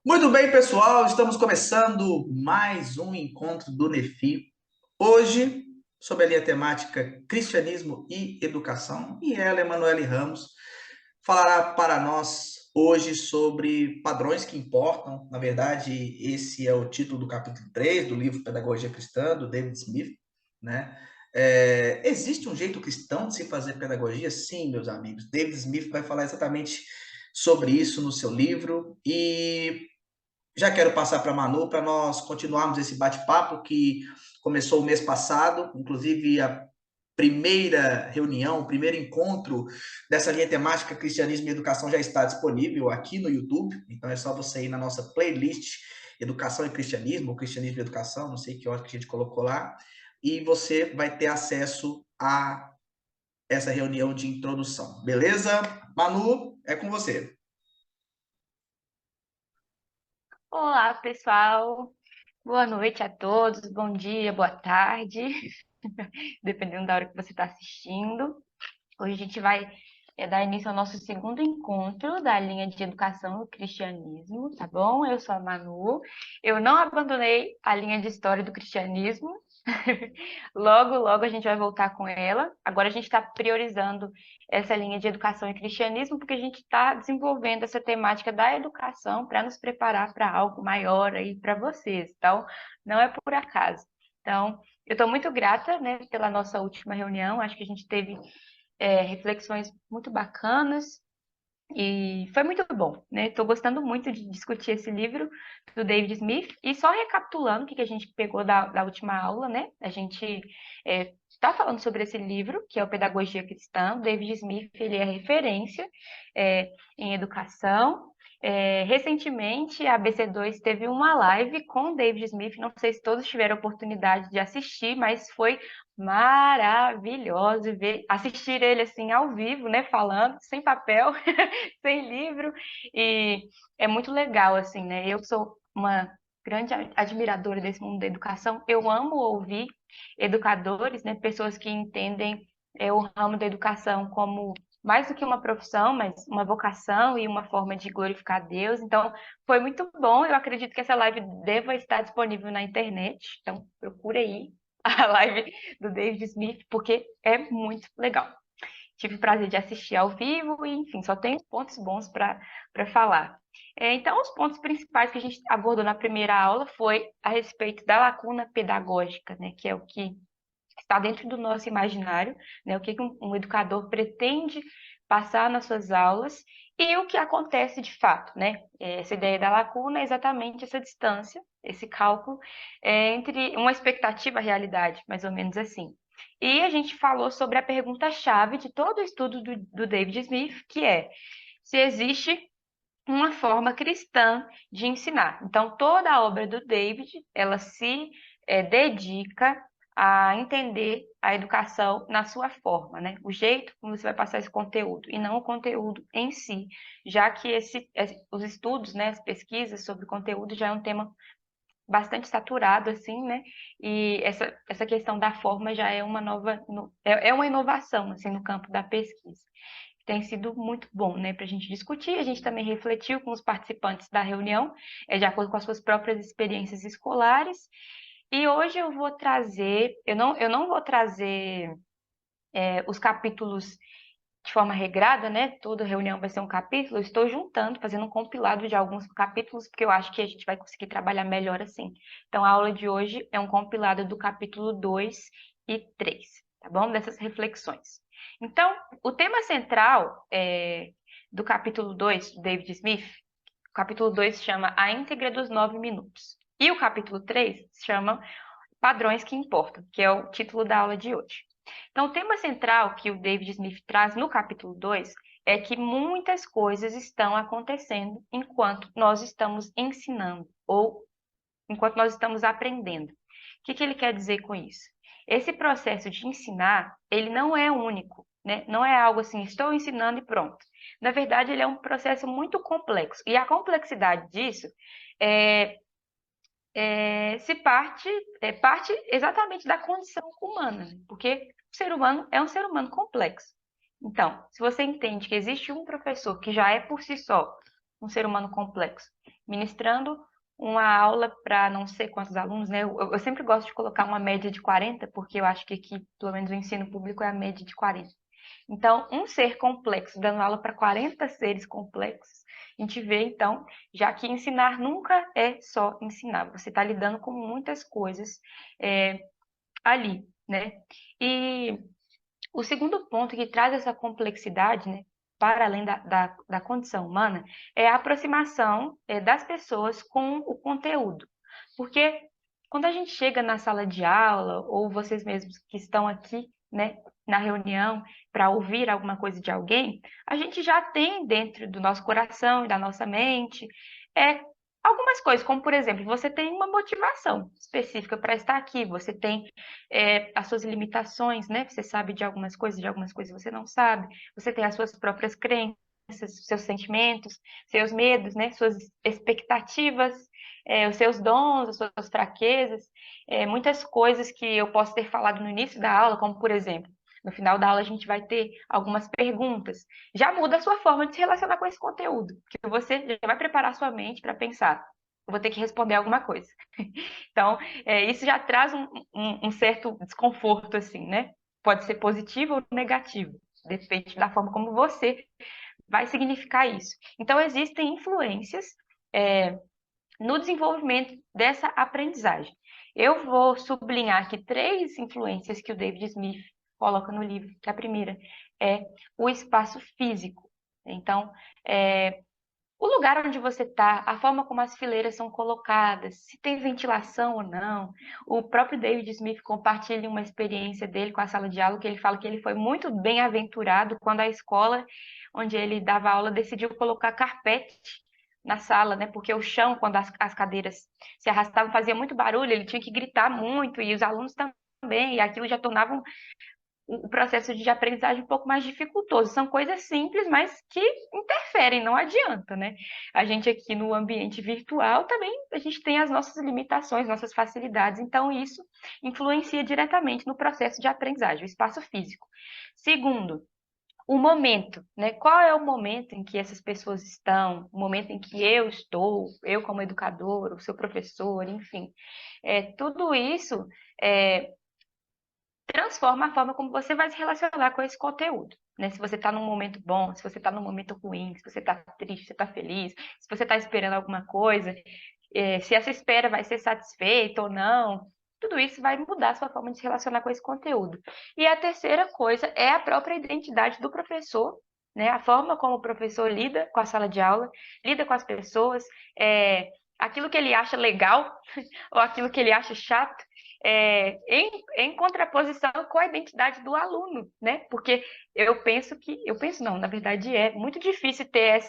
Muito bem, pessoal, estamos começando mais um encontro do NEFI. Hoje, sobre a linha temática Cristianismo e Educação, e ela, Emanuele Ramos, falará para nós hoje sobre padrões que importam. Na verdade, esse é o título do capítulo 3 do livro Pedagogia Cristã, do David Smith, né? Existe um jeito cristão de se fazer pedagogia? Sim, meus amigos. David Smith vai falar exatamente sobre isso no seu livro e já quero passar para a Manu para nós continuarmos esse bate-papo que começou o mês passado, inclusive a primeira reunião, o primeiro encontro dessa linha temática Cristianismo e Educação já está disponível aqui no YouTube, então é só você ir na nossa playlist Educação e Cristianismo, ou Cristianismo e Educação, não sei que hora que a gente colocou lá, e você vai ter acesso a essa reunião de introdução, beleza? Manu, é com você. Olá, pessoal. Boa noite a todos. Bom dia, boa tarde, dependendo da hora que você está assistindo. Hoje a gente vai dar início ao nosso segundo encontro da linha de Educação e Cristianismo, tá bom? Eu sou a Manu. Eu não abandonei a linha de História do Cristianismo. Logo, logo a gente vai voltar com ela. Agora a gente está priorizando essa linha de Educação e Cristianismo porque a gente está desenvolvendo essa temática da educação para nos preparar para algo maior aí para vocês. Então, não é por acaso. Então, eu estou muito grata, né, pela nossa última reunião. Acho que a gente teve reflexões muito bacanas e foi muito bom, né? Estou gostando muito de discutir esse livro do David Smith e só recapitulando o que a gente pegou da última aula, né? A gente está falando sobre esse livro, que é o Pedagogia Cristã. O David Smith, ele é referência em educação. Recentemente, a ABC2 teve uma live com o David Smith, não sei se todos tiveram a oportunidade de assistir, mas foi maravilhoso assistir ele assim ao vivo, né, falando, sem papel, sem livro, e é muito legal, assim, né? Eu sou uma grande admiradora desse mundo da educação, eu amo ouvir educadores, né, pessoas que entendem o ramo da educação como mais do que uma profissão, mas uma vocação e uma forma de glorificar Deus. Então, foi muito bom. Eu acredito que essa live deva estar disponível na internet. Então, procure aí a live do David Smith, porque é muito legal. Tive o prazer de assistir ao vivo e, enfim, só tenho pontos bons para falar. Então, os pontos principais que a gente abordou na primeira aula foi a respeito da lacuna pedagógica, né, que é o que está dentro do nosso imaginário, né, o que um educador pretende passar nas suas aulas e o que acontece de fato, né? Essa ideia da lacuna é exatamente essa distância, esse cálculo entre uma expectativa e a realidade, mais ou menos assim. E a gente falou sobre a pergunta-chave de todo o estudo do David Smith, que é se existe uma forma cristã de ensinar. Então, toda a obra do David, ela se dedica a entender a educação na sua forma, né? O jeito como você vai passar esse conteúdo, e não o conteúdo em si, já que os estudos, né, as pesquisas sobre conteúdo já é um tema bastante saturado, assim, né? E essa questão da forma já é uma nova, é uma inovação, assim, no campo da pesquisa. Tem sido muito bom, né, para a gente discutir. A gente também refletiu com os participantes da reunião, de acordo com as suas próprias experiências escolares. E hoje eu vou trazer, eu não vou trazer os capítulos de forma regrada, né? Toda reunião vai ser um capítulo. Eu estou juntando, fazendo um compilado de alguns capítulos, porque eu acho que a gente vai conseguir trabalhar melhor assim. Então, a aula de hoje é um compilado do capítulo 2 e 3, tá bom? Dessas reflexões. Então, o tema central do capítulo 2, do David Smith, o capítulo 2 se chama A Íntegra dos 9 Minutos. E o capítulo 3 se chama Padrões que Importam, que é o título da aula de hoje. Então, o tema central que o David Smith traz no capítulo 2 é que muitas coisas estão acontecendo enquanto nós estamos ensinando ou enquanto nós estamos aprendendo. O que ele quer dizer com isso? Esse processo de ensinar, ele não é único, né? Não é algo assim, estou ensinando e pronto. Na verdade, ele é um processo muito complexo. E a complexidade disso é, se parte exatamente da condição humana, né? Porque o ser humano é um ser humano complexo. Então, se você entende que existe um professor que já é por si só um ser humano complexo, ministrando uma aula para não sei quantos alunos, né? Eu sempre gosto de colocar uma média de 40, porque eu acho que aqui, pelo menos o ensino público, é a média de 40. Então, um ser complexo dando aula para 40 seres complexos, a gente vê, então, já que ensinar nunca é só ensinar, você está lidando com muitas coisas ali, né? E o segundo ponto que traz essa complexidade, né, para além da condição humana, é a aproximação das pessoas com o conteúdo. Porque quando a gente chega na sala de aula, ou vocês mesmos que estão aqui, né, na reunião, para ouvir alguma coisa de alguém, a gente já tem dentro do nosso coração e da nossa mente é, algumas coisas, como por exemplo, você tem uma motivação específica para estar aqui, você tem as suas limitações, né? Você sabe de algumas coisas você não sabe. Você tem as suas próprias crenças, seus sentimentos, seus medos, né? Suas expectativas, os seus dons, as suas fraquezas, muitas coisas que eu posso ter falado no início da aula, como por exemplo, no final da aula a gente vai ter algumas perguntas. Já muda a sua forma de se relacionar com esse conteúdo, que você já vai preparar sua mente para pensar. Eu vou ter que responder alguma coisa. Então, isso já traz um certo desconforto, assim, né? Pode ser positivo ou negativo, depende da forma como você vai significar isso. Então, existem influências no desenvolvimento dessa aprendizagem. Eu vou sublinhar aqui três influências que o David Smith coloca no livro, que a primeira é o espaço físico. Então, o lugar onde você está, a forma como as fileiras são colocadas, se tem ventilação ou não. O próprio David Smith compartilha uma experiência dele com a sala de aula, que ele fala que ele foi muito bem-aventurado quando a escola onde ele dava aula decidiu colocar carpete na sala, né? Porque o chão, quando as cadeiras se arrastavam, fazia muito barulho, ele tinha que gritar muito, e os alunos também, e aquilo já tornava o processo de aprendizagem um pouco mais dificultoso. São coisas simples, mas que interferem, não adianta, né? A gente aqui no ambiente virtual também, a gente tem as nossas limitações, nossas facilidades, então isso influencia diretamente no processo de aprendizagem, o espaço físico. Segundo, o momento, né? Qual é o momento em que essas pessoas estão, o momento em que eu estou, eu como educador, o seu professor, enfim. Tudo isso transforma a forma como você vai se relacionar com esse conteúdo. Né? Se você está num momento bom, se você está num momento ruim, se você está triste, se você está feliz, se você está esperando alguma coisa, se essa espera vai ser satisfeita ou não, tudo isso vai mudar a sua forma de se relacionar com esse conteúdo. E a terceira coisa é a própria identidade do professor, né? A forma como o professor lida com a sala de aula, lida com as pessoas, aquilo que ele acha legal ou aquilo que ele acha chato, em contraposição com a identidade do aluno, né? Porque eu penso não, na verdade é muito difícil ter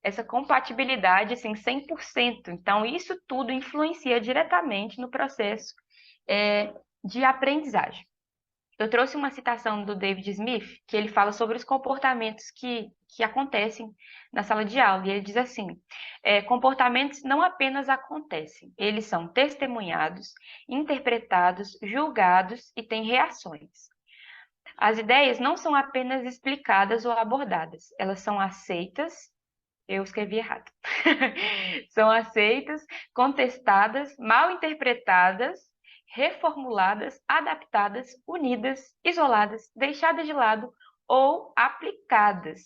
essa compatibilidade, assim, 100%. Então, isso tudo influencia diretamente no processo de aprendizagem. Eu trouxe uma citação do David Smith, que ele fala sobre os comportamentos que acontecem na sala de aula. E ele diz assim: comportamentos não apenas acontecem, eles são testemunhados, interpretados, julgados e têm reações. As ideias não são apenas explicadas ou abordadas, elas são aceitas. Eu escrevi errado. São aceitas, contestadas, mal interpretadas, reformuladas, adaptadas, unidas, isoladas, deixadas de lado ou aplicadas.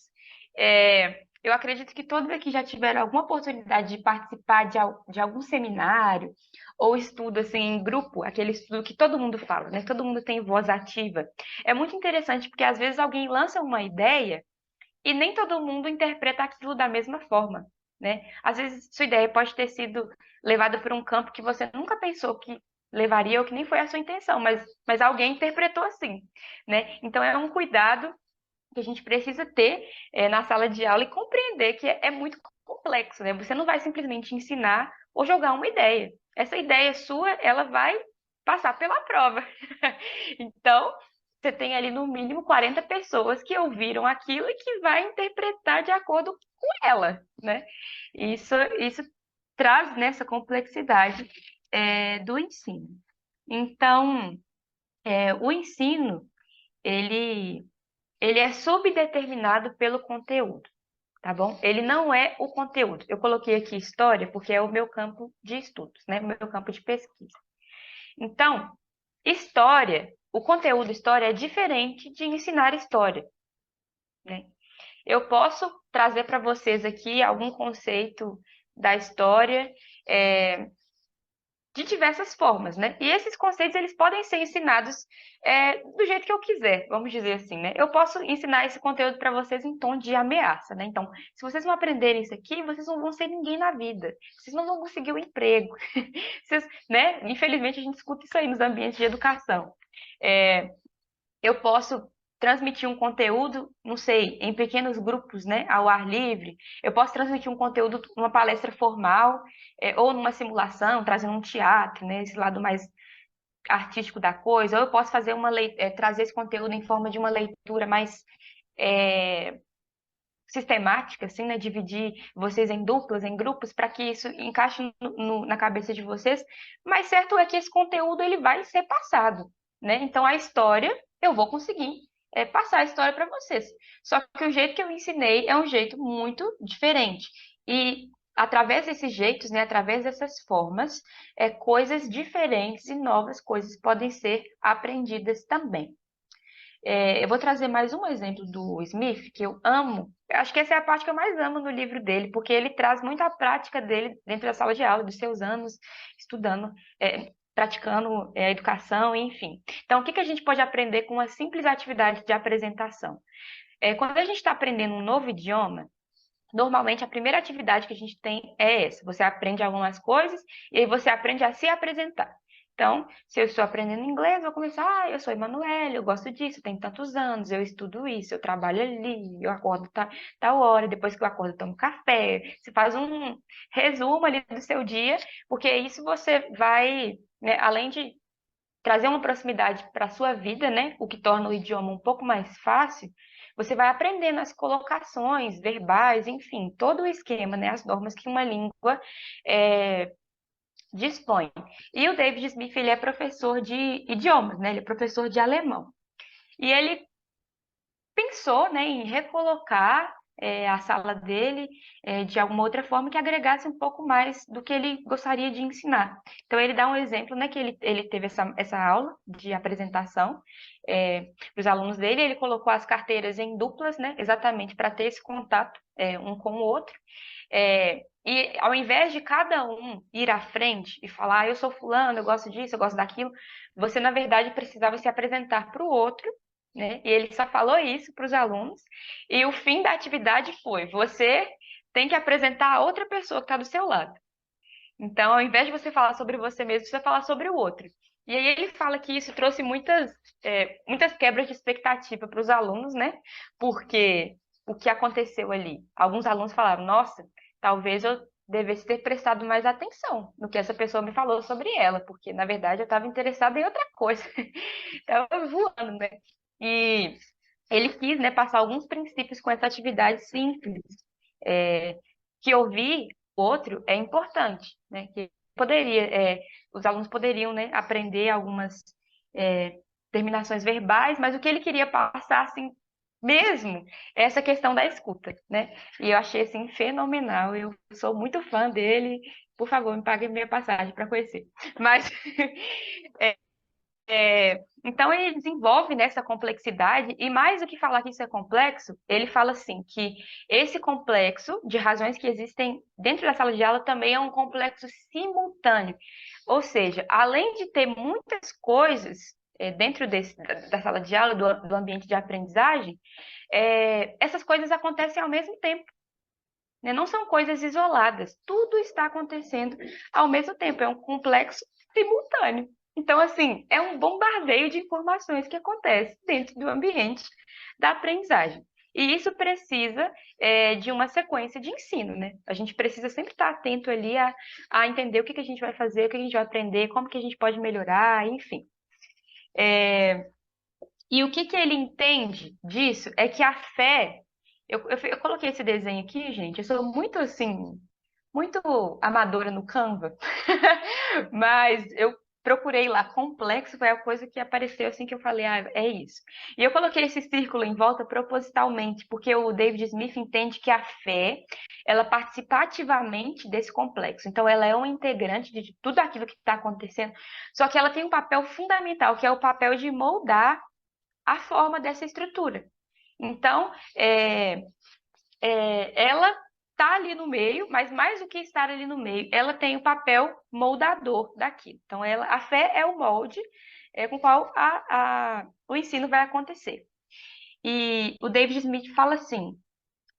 Eu acredito que todos aqui já tiveram alguma oportunidade de participar de algum seminário ou estudo assim em grupo, aquele estudo que todo mundo fala, né? Todo mundo tem voz ativa. É muito interessante porque às vezes alguém lança uma ideia e nem todo mundo interpreta aquilo da mesma forma, né? Às vezes sua ideia pode ter sido levada por um campo que você nunca pensou que levaria ou que nem foi a sua intenção, mas alguém interpretou assim, né? Então é um cuidado que a gente precisa ter na sala de aula e compreender que é muito complexo, né? Você não vai simplesmente ensinar ou jogar uma ideia. Essa ideia sua, ela vai passar pela prova. Então, você tem ali no mínimo 40 pessoas que ouviram aquilo e que vai interpretar de acordo com ela, né? Isso traz nessa complexidade do ensino. Então, o ensino, ele é subdeterminado pelo conteúdo. tá bom? Ele não é o conteúdo. Eu coloquei aqui história porque é o meu campo de estudos, né? O meu campo de pesquisa. Então, história, o conteúdo história é diferente de ensinar história, né? Eu posso trazer para vocês aqui algum conceito da história, é, de diversas formas, né? E esses conceitos, eles podem ser ensinados do jeito que eu quiser, vamos dizer assim, né? Eu posso ensinar esse conteúdo para vocês em tom de ameaça, né? Então, se vocês não aprenderem isso aqui, vocês não vão ser ninguém na vida. Vocês não vão conseguir um emprego. Vocês, né? Infelizmente, a gente escuta isso aí nos ambientes de educação. É, eu posso transmitir um conteúdo, não sei, em pequenos grupos, né, ao ar livre. Eu posso transmitir um conteúdo numa palestra formal, ou numa simulação, trazendo um teatro, né, esse lado mais artístico da coisa. Ou eu posso fazer trazer esse conteúdo em forma de uma leitura mais é, sistemática, assim, né, dividir vocês em duplas, em grupos, para que isso encaixe na cabeça de vocês. Mas certo é que esse conteúdo ele vai ser passado, né? Então a história eu vou conseguir passar a história para vocês. Só que o jeito que eu ensinei é um jeito muito diferente. E através desses jeitos, né, através dessas formas, coisas diferentes e novas coisas podem ser aprendidas também. Eu vou trazer mais um exemplo do Smith, que eu amo. Eu acho que essa é a parte que eu mais amo no livro dele, porque ele traz muita prática dele dentro da sala de aula, dos seus anos estudando, praticando a educação, enfim. Então, o que que a gente pode aprender com uma simples atividade de apresentação? Quando a gente está aprendendo um novo idioma, normalmente a primeira atividade que a gente tem é essa. Você aprende algumas coisas e aí você aprende a se apresentar. Então, se eu estou aprendendo inglês, eu vou começar, eu sou Emanuele, eu gosto disso, eu tenho tantos anos, eu estudo isso, eu trabalho ali, eu acordo tal hora, depois que eu acordo eu tomo café. Você faz um resumo ali do seu dia, porque isso você vai, né, além de trazer uma proximidade para a sua vida, né? O que torna o idioma um pouco mais fácil. Você vai aprendendo as colocações verbais, enfim, todo o esquema, né? As normas que uma língua é, dispõe. E o David Smith, ele é professor de idiomas, né? Ele é professor de alemão. E ele pensou, né, em recolocar a sala dele de alguma outra forma que agregasse um pouco mais do que ele gostaria de ensinar. Então, ele dá um exemplo, né, que ele teve essa aula de apresentação para os alunos dele, ele colocou as carteiras em duplas, né, exatamente para ter esse contato um com o outro. E ao invés de cada um ir à frente e falar, eu sou fulano, eu gosto disso, eu gosto daquilo, você, na verdade, precisava se apresentar para o outro, né? E ele só falou isso para os alunos. E o fim da atividade foi: você tem que apresentar a outra pessoa que está do seu lado. Então, ao invés de você falar sobre você mesmo, você vai falar sobre o outro. E aí ele fala que isso trouxe muitas quebras de expectativa para os alunos, né? Porque o que aconteceu ali? Alguns alunos falaram: nossa, talvez eu devesse ter prestado mais atenção no que essa pessoa me falou sobre ela, porque na verdade eu estava interessada em outra coisa. Estava voando, né? E ele quis, né, passar alguns princípios com essa atividade simples, é, que ouvir o outro é importante, né? Que os alunos poderiam, né, aprender algumas terminações verbais, mas o que ele queria passar, assim, mesmo, é essa questão da escuta, né? E eu achei, assim, fenomenal. Eu sou muito fã dele. Por favor, me pague minha passagem para conhecer. Mas então, ele desenvolve nessa complexidade, e mais do que falar que isso é complexo, ele fala assim, que esse complexo de razões que existem dentro da sala de aula também é um complexo simultâneo. Ou seja, além de ter muitas coisas dentro da sala de aula, do ambiente de aprendizagem, essas coisas acontecem ao mesmo tempo, né? Não são coisas isoladas, tudo está acontecendo ao mesmo tempo, é um complexo simultâneo. Então, assim, é um bombardeio de informações que acontece dentro do ambiente da aprendizagem. E isso precisa de uma sequência de ensino, né? A gente precisa sempre estar atento ali a entender o que que a gente vai fazer, o que a gente vai aprender, como que a gente pode melhorar, enfim. E o que que ele entende disso é que a fé. Eu coloquei esse desenho aqui, gente. Eu sou muito assim, muito amadora no Canva, mas eu procurei lá complexo, foi a coisa que apareceu assim que eu falei, ah, é isso. E eu coloquei esse círculo em volta propositalmente, porque o David Smith entende que a fé, ela participa ativamente desse complexo. Então, ela é um integrante de tudo aquilo que está acontecendo, só que ela tem um papel fundamental, que é o papel de moldar a forma dessa estrutura. Então, ela está ali no meio, mas mais do que estar ali no meio, ela tem o papel moldador daquilo. Então, a fé é o molde com o qual o ensino vai acontecer. E o David Smith fala assim: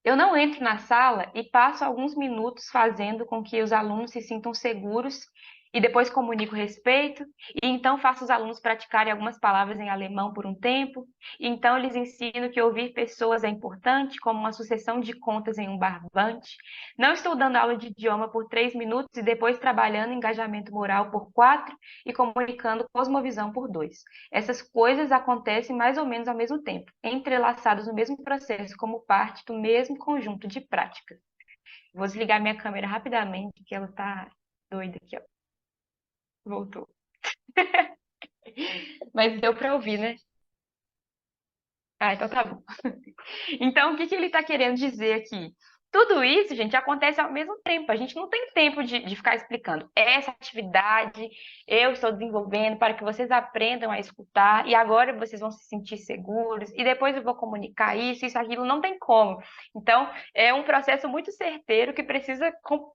eu não entro na sala e passo alguns minutos fazendo com que os alunos se sintam seguros e depois comunico respeito, e então faço os alunos praticarem algumas palavras em alemão por um tempo, e então lhes ensino que ouvir pessoas é importante, como uma sucessão de contas em um barbante. Não estou dando aula de idioma por 3 minutos e depois trabalhando engajamento moral por 4 e comunicando cosmovisão por 2. Essas coisas acontecem mais ou menos ao mesmo tempo, entrelaçadas no mesmo processo, como parte do mesmo conjunto de práticas. Vou desligar minha câmera rapidamente, que ela tá doida aqui, ó. Voltou. Mas deu para ouvir, né? Ah, então tá bom. Então, o que que ele está querendo dizer aqui? Tudo isso, gente, acontece ao mesmo tempo. A gente não tem tempo de ficar explicando. Essa atividade eu estou desenvolvendo para que vocês aprendam a escutar, e agora vocês vão se sentir seguros, e depois eu vou comunicar isso, aquilo, não tem como. Então, é um processo muito certeiro que precisa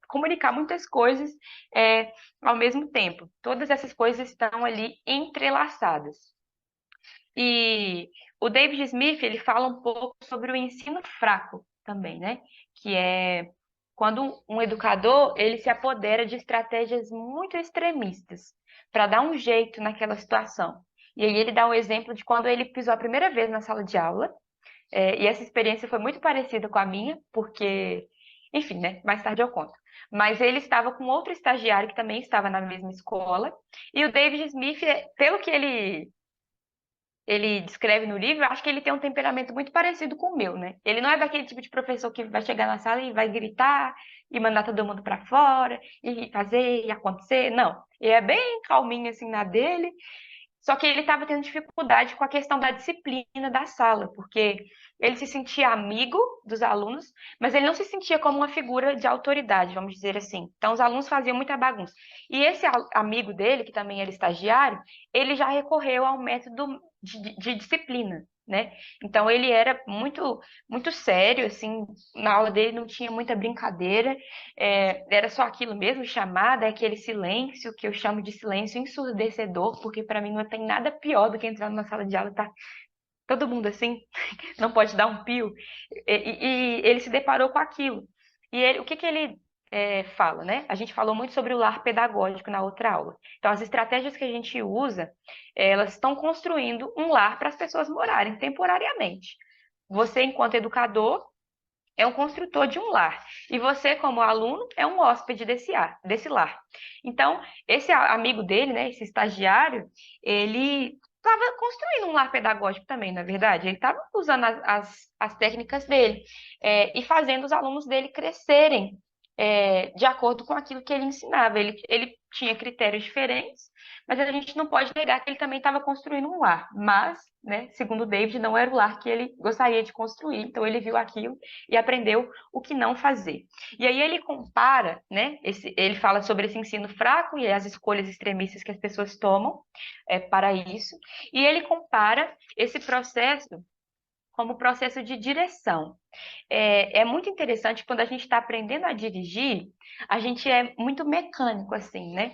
comunicar muitas coisas ao mesmo tempo. Todas essas coisas estão ali entrelaçadas. E o David Smith, ele fala um pouco sobre o ensino fraco também, né? Que é quando um educador, ele se apodera de estratégias muito extremistas para dar um jeito naquela situação. E aí ele dá um exemplo de quando ele pisou a primeira vez na sala de aula, e essa experiência foi muito parecida com a minha, porque, enfim, né? Mais tarde eu conto. Mas ele estava com outro estagiário que também estava na mesma escola, e o David Smith, pelo que ele descreve no livro, eu acho que ele tem um temperamento muito parecido com o meu, né? Ele não é daquele tipo de professor que vai chegar na sala e vai gritar e mandar todo mundo para fora e fazer e acontecer. Não. Ele é bem calminho assim na dele, só que ele estava tendo dificuldade com a questão da disciplina da sala, porque ele se sentia amigo dos alunos, mas ele não se sentia como uma figura de autoridade, vamos dizer assim. Então, os alunos faziam muita bagunça. E esse amigo dele, que também era estagiário, ele já recorreu ao método de disciplina, né? Então, ele era muito, muito sério, assim, na aula dele não tinha muita brincadeira, era só aquilo mesmo, chamada, aquele silêncio, que eu chamo de silêncio ensurdecedor, porque para mim não tem nada pior do que entrar numa sala de aula e tá todo mundo assim, não pode dar um pio. E ele se deparou com aquilo. E o que que ele fala, né? A gente falou muito sobre o lar pedagógico na outra aula. Então, as estratégias que a gente usa, elas estão construindo um lar para as pessoas morarem temporariamente. Você, enquanto educador, é um construtor de um lar. E você, como aluno, é um hóspede desse lar. Então, esse amigo dele, né, esse estagiário, ele estava construindo um lar pedagógico também, na verdade. Ele estava usando as técnicas dele e fazendo os alunos dele crescerem de acordo com aquilo que ele ensinava. Ele tinha critérios diferentes, mas a gente não pode negar que ele também estava construindo um lar. Mas, né, segundo o David, não era o lar que ele gostaria de construir. Então, ele viu aquilo e aprendeu o que não fazer. E aí ele compara, né? Ele fala sobre esse ensino fraco e as escolhas extremistas que as pessoas tomam para isso. E ele compara esse processo como processo de direção. É muito interessante quando a gente está aprendendo a dirigir, a gente é muito mecânico, assim, né?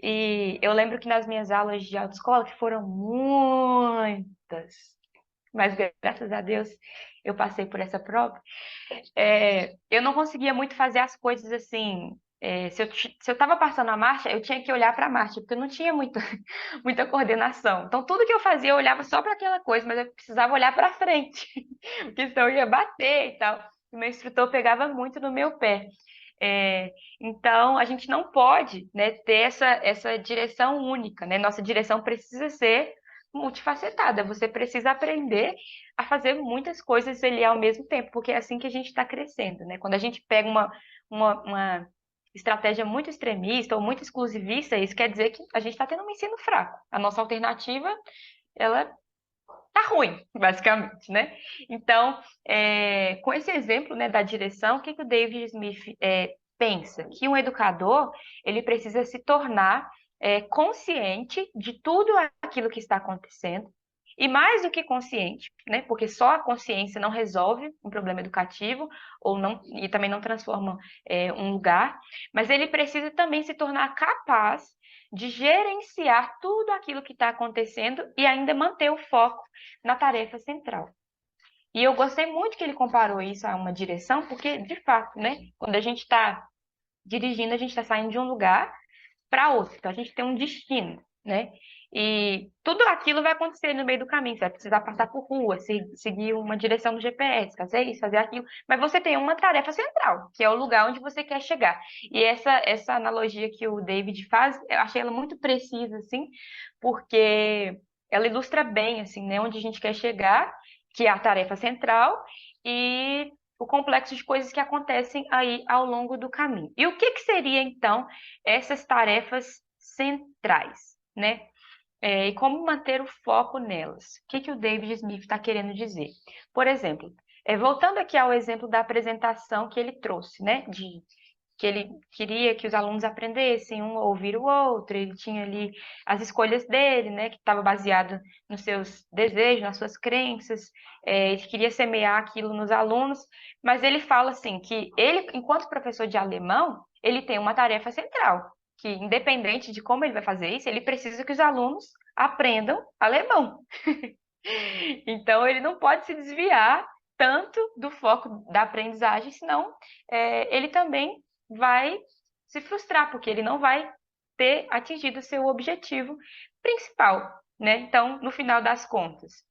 E eu lembro que nas minhas aulas de autoescola, que foram muitas, mas graças a Deus eu passei por essa prova, eu não conseguia muito fazer as coisas assim. Se eu estava passando a marcha, eu tinha que olhar para a marcha, porque eu não tinha muita, muita coordenação. Então, tudo que eu fazia, eu olhava só para aquela coisa, mas eu precisava olhar para frente, porque senão eu ia bater e tal. O meu instrutor pegava muito no meu pé. Então, a gente não pode, né, ter essa direção única, né? Nossa direção precisa ser multifacetada. Você precisa aprender a fazer muitas coisas ali ao mesmo tempo, porque é assim que a gente está crescendo, né? Quando a gente pega uma estratégia muito extremista ou muito exclusivista, isso quer dizer que a gente está tendo um ensino fraco. A nossa alternativa, ela tá ruim, basicamente, né? Então, com esse exemplo, né, da direção, o que que o David Smith pensa? Que um educador, ele precisa se tornar consciente de tudo aquilo que está acontecendo, e mais do que consciente, né? Porque só a consciência não resolve um problema educativo, ou não, e também não transforma um lugar, mas ele precisa também se tornar capaz de gerenciar tudo aquilo que está acontecendo e ainda manter o foco na tarefa central. E eu gostei muito que ele comparou isso a uma direção, porque, de fato, né, quando a gente está dirigindo, a gente está saindo de um lugar para outro. Então, a gente tem um destino, né? E tudo aquilo vai acontecer no meio do caminho. Você vai precisar passar por rua, seguir uma direção do GPS, fazer isso, fazer aquilo. Mas você tem uma tarefa central, que é o lugar onde você quer chegar. E essa analogia que o David faz, eu achei ela muito precisa, assim, porque ela ilustra bem, assim, né, onde a gente quer chegar, que é a tarefa central, e o complexo de coisas que acontecem aí ao longo do caminho. E o que que seria, então, essas tarefas centrais, né? E como manter o foco nelas? O que que o David Smith está querendo dizer? Por exemplo, voltando aqui ao exemplo da apresentação que ele trouxe, né? Que ele queria que os alunos aprendessem um a ouvir o outro, ele tinha ali as escolhas dele, né, que estava baseado nos seus desejos, nas suas crenças, ele queria semear aquilo nos alunos, mas ele fala assim, que ele, enquanto professor de alemão, ele tem uma tarefa central, que independente de como ele vai fazer isso, ele precisa que os alunos aprendam alemão. Então, ele não pode se desviar tanto do foco da aprendizagem, senão ele também vai se frustrar, porque ele não vai ter atingido o seu objetivo principal, né? Então, no final das contas,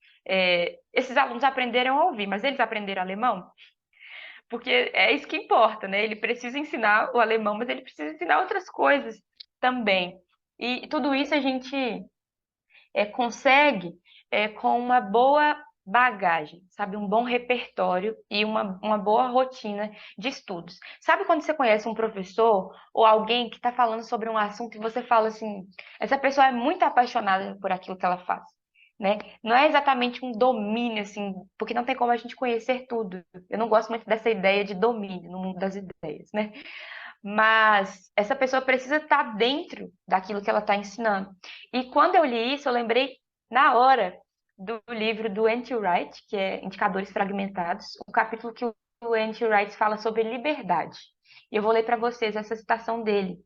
esses alunos aprenderam a ouvir, mas eles aprenderam alemão? Porque é isso que importa, né? Ele precisa ensinar o alemão, mas ele precisa ensinar outras coisas também. E tudo isso a gente consegue com uma boa bagagem, sabe? Um bom repertório e uma boa rotina de estudos. Sabe quando você conhece um professor ou alguém que está falando sobre um assunto e você fala assim, essa pessoa é muito apaixonada por aquilo que ela faz, né? Não é exatamente um domínio, assim, porque não tem como a gente conhecer tudo. Eu não gosto muito dessa ideia de domínio no mundo das ideias, né? Mas essa pessoa precisa estar dentro daquilo que ela está ensinando. E quando eu li isso, eu lembrei na hora do livro do N.T. Wright, que é Indicadores Fragmentados, um capítulo que o N.T. Wright fala sobre liberdade. E eu vou ler para vocês essa citação dele.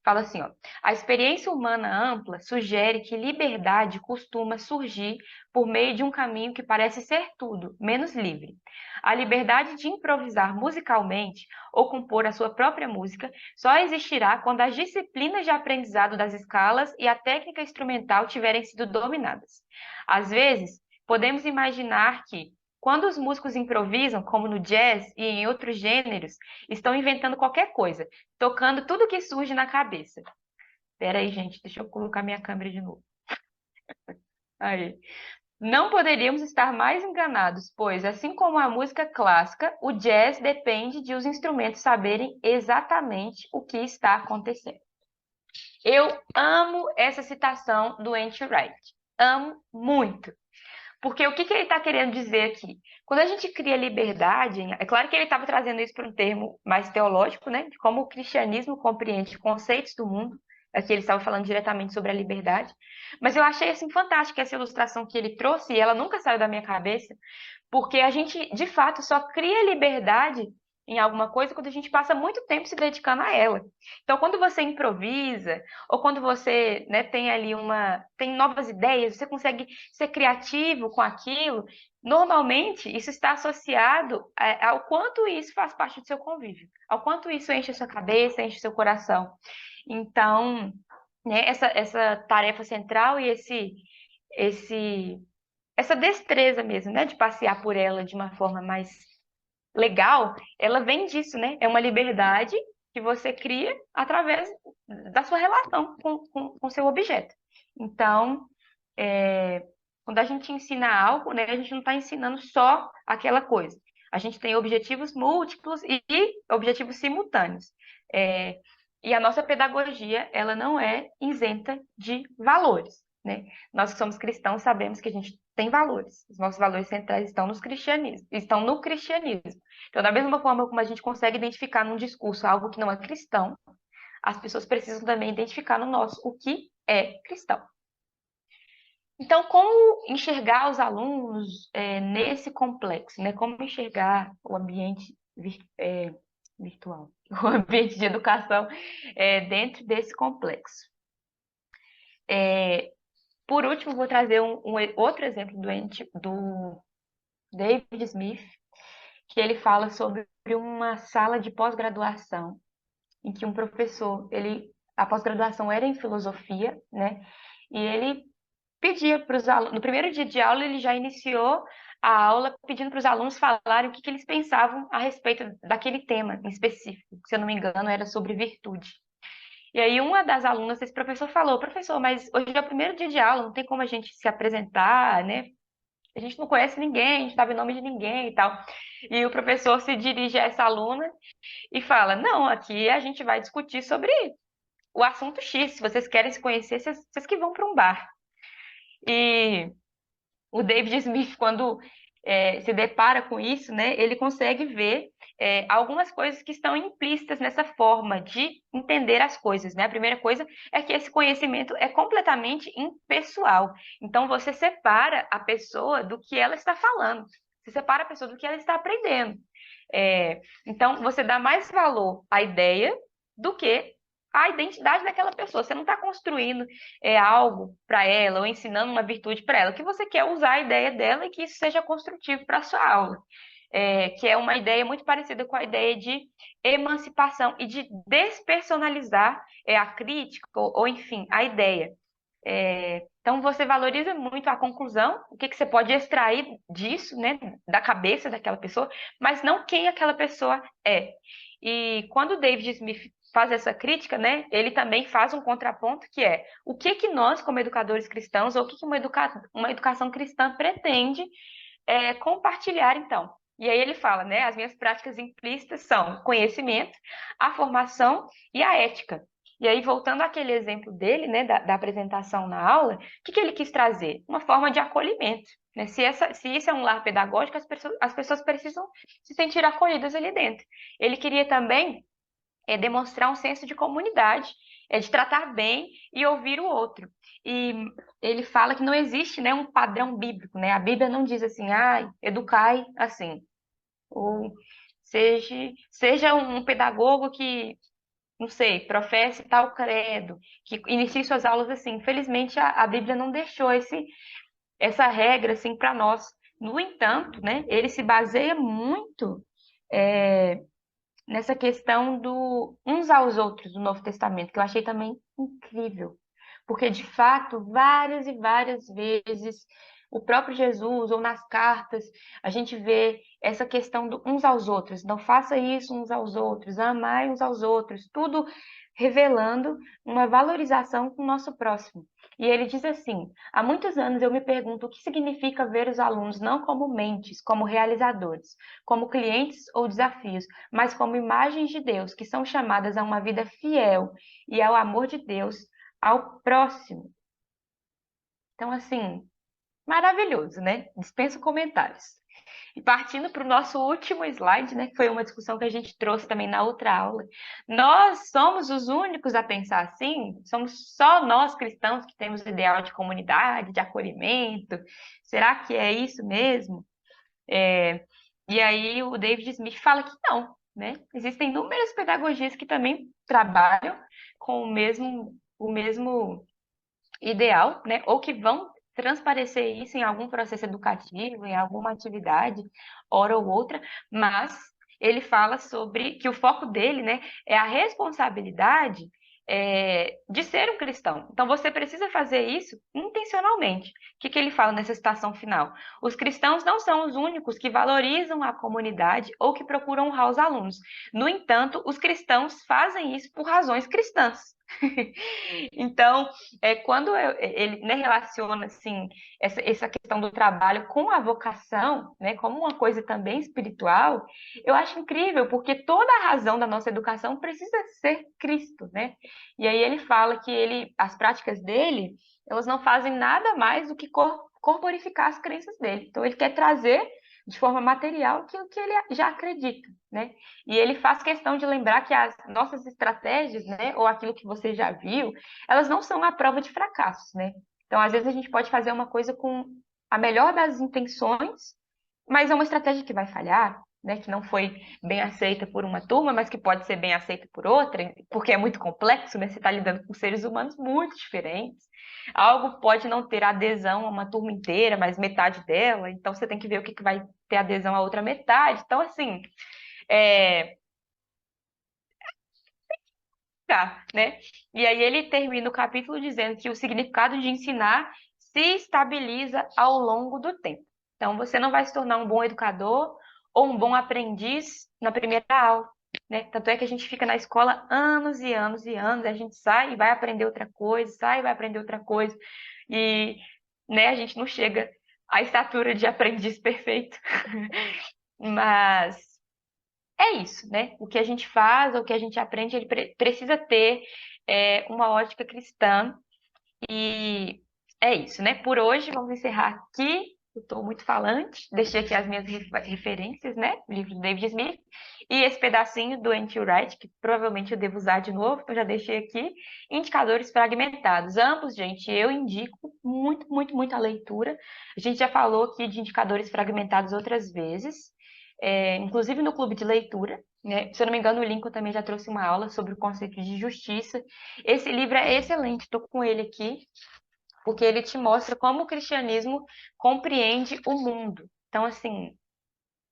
Fala assim, ó, a experiência humana ampla sugere que liberdade costuma surgir por meio de um caminho que parece ser tudo, menos livre. A liberdade de improvisar musicalmente ou compor a sua própria música só existirá quando as disciplinas de aprendizado das escalas e a técnica instrumental tiverem sido dominadas. Às vezes, podemos imaginar que, quando os músicos improvisam, como no jazz e em outros gêneros, estão inventando qualquer coisa, tocando tudo que surge na cabeça. Pera aí, gente, deixa eu colocar minha câmera de novo. Aí. Não poderíamos estar mais enganados, pois, assim como a música clássica, o jazz depende de os instrumentos saberem exatamente o que está acontecendo. Eu amo essa citação do N.T. Wright. Amo muito. Porque o que que ele está querendo dizer aqui? Quando a gente cria liberdade, é claro que ele estava trazendo isso para um termo mais teológico, né? De como o cristianismo compreende conceitos do mundo. Aqui ele estava falando diretamente sobre a liberdade. Mas eu achei assim fantástica essa ilustração que ele trouxe e ela nunca saiu da minha cabeça, porque a gente, de fato, só cria liberdade em alguma coisa quando a gente passa muito tempo se dedicando a ela. Então, quando você improvisa, ou quando você, né, tem ali tem novas ideias, você consegue ser criativo com aquilo, normalmente isso está associado ao quanto isso faz parte do seu convívio, ao quanto isso enche a sua cabeça, enche o seu coração. Então, né, essa tarefa central e esse essa destreza mesmo, né, de passear por ela de uma forma mais legal, ela vem disso, né? É uma liberdade que você cria através da sua relação com o seu objeto. Então, quando a gente ensina algo, né, a gente não está ensinando só aquela coisa. A gente tem objetivos múltiplos e objetivos simultâneos. E a nossa pedagogia, ela não é isenta de valores, né? Nós que somos cristãos sabemos que a gente tem valores. Os nossos valores centrais estão no cristianismo. Então, da mesma forma como a gente consegue identificar num discurso algo que não é cristão, as pessoas precisam também identificar no nosso o que é cristão. Então, como enxergar os alunos nesse complexo, né? Como enxergar o ambiente virtual, o ambiente de educação dentro desse complexo? Por último, vou trazer outro exemplo do David Smith, que ele fala sobre uma sala de pós-graduação, em que um professor, a pós-graduação era em filosofia, né? E ele pedia para os alunos, no primeiro dia de aula, ele já iniciou a aula pedindo para os alunos falarem o que eles pensavam a respeito daquele tema em específico, que, se eu não me engano, era sobre virtude. E aí uma das alunas desse professor falou: professor, mas hoje é o primeiro dia de aula, não tem como a gente se apresentar, né? A gente não conhece ninguém, a gente não sabe o nome de ninguém e tal. E o professor se dirige a essa aluna e fala: não, aqui a gente vai discutir sobre o assunto X. Se vocês querem se conhecer, vocês que vão para um bar. E o David Smith, quando se depara com isso, né, ele consegue ver algumas coisas que estão implícitas nessa forma de entender as coisas, né? A primeira coisa é que esse conhecimento é completamente impessoal. Então, você separa a pessoa do que ela está falando, você separa a pessoa do que ela está aprendendo. Então, você dá mais valor à ideia do que à identidade daquela pessoa. Você não está construindo algo para ela ou ensinando uma virtude para ela. O que você quer é usar a ideia dela e que isso seja construtivo para a sua aula. Que é uma ideia muito parecida com a ideia de emancipação e de despersonalizar a crítica ou, enfim, a ideia. Então, você valoriza muito a conclusão, o que você pode extrair disso, né, da cabeça daquela pessoa, mas não quem aquela pessoa é. E quando o David Smith faz essa crítica, né, ele também faz um contraponto que é o que nós, como educadores cristãos, ou o que uma educação cristã pretende compartilhar, então. E aí ele fala, né, as minhas práticas implícitas são conhecimento, a formação e a ética. E aí, voltando àquele exemplo dele, né, da apresentação na aula, o que ele quis trazer? Uma forma de acolhimento. Né? Se isso é um lar pedagógico, as pessoas precisam se sentir acolhidas ali dentro. Ele queria também demonstrar um senso de comunidade, de tratar bem e ouvir o outro. E ele fala que não existe, né, um padrão bíblico, né? A Bíblia não diz assim, educai assim, ou seja um pedagogo que, não sei, professe tal credo, que inicie suas aulas assim. Infelizmente, a Bíblia não deixou essa regra assim para nós. No entanto, né, ele se baseia muito nessa questão do uns aos outros do Novo Testamento, que eu achei também incrível. Porque, de fato, várias e várias vezes, o próprio Jesus, ou nas cartas, a gente vê essa questão do uns aos outros. Não faça isso uns aos outros, amai uns aos outros, tudo revelando uma valorização com o nosso próximo. E ele diz assim: há muitos anos eu me pergunto o que significa ver os alunos não como mentes, como realizadores, como clientes ou desafios, mas como imagens de Deus, que são chamadas a uma vida fiel e ao amor de Deus ao próximo. Então, assim, maravilhoso, né? Dispenso comentários. E partindo para o nosso último slide, né, que foi uma discussão que a gente trouxe também na outra aula, nós somos os únicos a pensar assim? Somos só nós cristãos que temos o ideal de comunidade, de acolhimento? Será que é isso mesmo? E aí o David Smith fala que não, né? Existem inúmeras pedagogias que também trabalham com o mesmo ideal, né? Ou que vão transparecer isso em algum processo educativo, em alguma atividade, hora ou outra, mas ele fala sobre que o foco dele, né, é a responsabilidade de ser um cristão. Então você precisa fazer isso intencionalmente. O que ele fala nessa citação final? Os cristãos não são os únicos que valorizam a comunidade ou que procuram honrar os alunos. No entanto, os cristãos fazem isso por razões cristãs. Então, quando ele, né, relaciona assim essa questão do trabalho com a vocação, né, como uma coisa também espiritual, eu acho incrível, porque toda a razão da nossa educação precisa ser Cristo, né? E aí ele fala que as práticas dele, elas não fazem nada mais do que corporificar as crenças dele. Então, ele quer trazer de forma material aquilo que ele já acredita, né? E ele faz questão de lembrar que as nossas estratégias, né, ou aquilo que você já viu, elas não são a prova de fracassos, né? Então, às vezes a gente pode fazer uma coisa com a melhor das intenções, mas é uma estratégia que vai falhar, né, que não foi bem aceita por uma turma, mas que pode ser bem aceita por outra, porque é muito complexo, né? Você está lidando com seres humanos muito diferentes. Algo pode não ter adesão a uma turma inteira, mas metade dela, então você tem que ver o que vai ter adesão a outra metade. Então, assim, é, tá, né? E aí ele termina o capítulo dizendo que o significado de ensinar se estabiliza ao longo do tempo. Então, você não vai se tornar um bom educador ou um bom aprendiz na primeira aula, né? Tanto é que a gente fica na escola anos e anos e anos, a gente sai e vai aprender outra coisa, sai e vai aprender outra coisa, e, né, a gente não chega à estatura de aprendiz perfeito. Mas é isso, né? O que a gente faz, o que a gente aprende, ele precisa ter uma ótica cristã. E é isso, né? Por hoje, vamos encerrar aqui. Eu estou muito falante. Deixei aqui as minhas referências, né? O livro do David Smith. E esse pedacinho do N.T. Wright, que provavelmente eu devo usar de novo, então já deixei aqui. Indicadores fragmentados. Ambos, gente, eu indico muito, muito, muito a leitura. A gente já falou aqui de indicadores fragmentados outras vezes, inclusive no clube de leitura. Né? Se eu não me engano, o Lincoln também já trouxe uma aula sobre o conceito de justiça. Esse livro é excelente, estou com ele aqui, porque ele te mostra como o cristianismo compreende o mundo. Então, assim,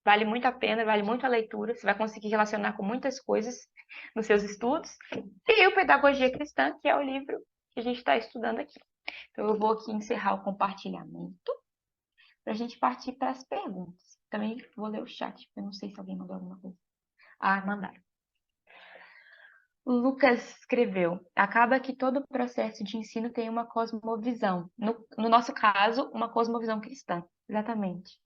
vale muito a pena, vale muito a leitura, você vai conseguir relacionar com muitas coisas nos seus estudos. E o Pedagogia Cristã, que é o livro que a gente está estudando aqui. Então, eu vou aqui encerrar o compartilhamento para a gente partir para as perguntas. Também vou ler o chat, porque eu não sei se alguém mandou alguma coisa. Ah, mandaram. O Lucas escreveu: acaba que todo processo de ensino tem uma cosmovisão. No nosso caso, uma cosmovisão cristã. Exatamente.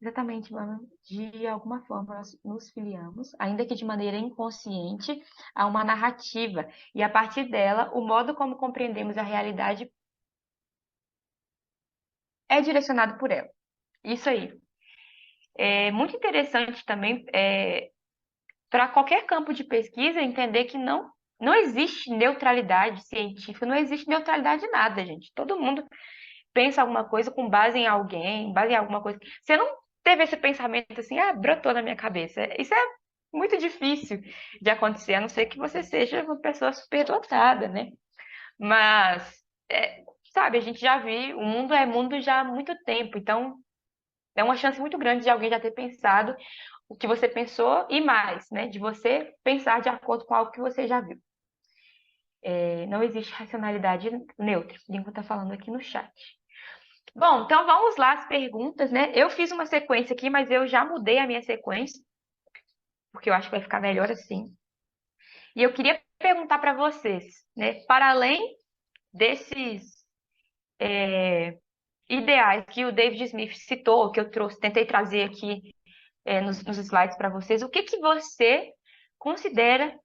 Exatamente, mano. De alguma forma, nós nos filiamos, ainda que de maneira inconsciente, a uma narrativa. E a partir dela, o modo como compreendemos a realidade é direcionado por ela. Isso aí. É muito interessante também, para qualquer campo de pesquisa, entender que não existe neutralidade científica, não existe neutralidade em nada, gente. Todo mundo pensa alguma coisa com base em alguém, base em alguma coisa. Você não teve esse pensamento assim, brotou na minha cabeça. Isso é muito difícil de acontecer, a não ser que você seja uma pessoa superdotada, né? Mas, sabe, a gente já viu, o mundo é mundo já há muito tempo, então é uma chance muito grande de alguém já ter pensado o que você pensou e mais, né? De você pensar de acordo com algo que você já viu. Não existe racionalidade neutra. O Lincoln está falando aqui no chat. Bom, então vamos lá as perguntas, né? Eu fiz uma sequência aqui, mas eu já mudei a minha sequência, porque eu acho que vai ficar melhor assim. E eu queria perguntar para vocês, né? Para além desses ideais que o David Smith citou, que eu trouxe, tentei trazer aqui nos slides para vocês, o que que você considera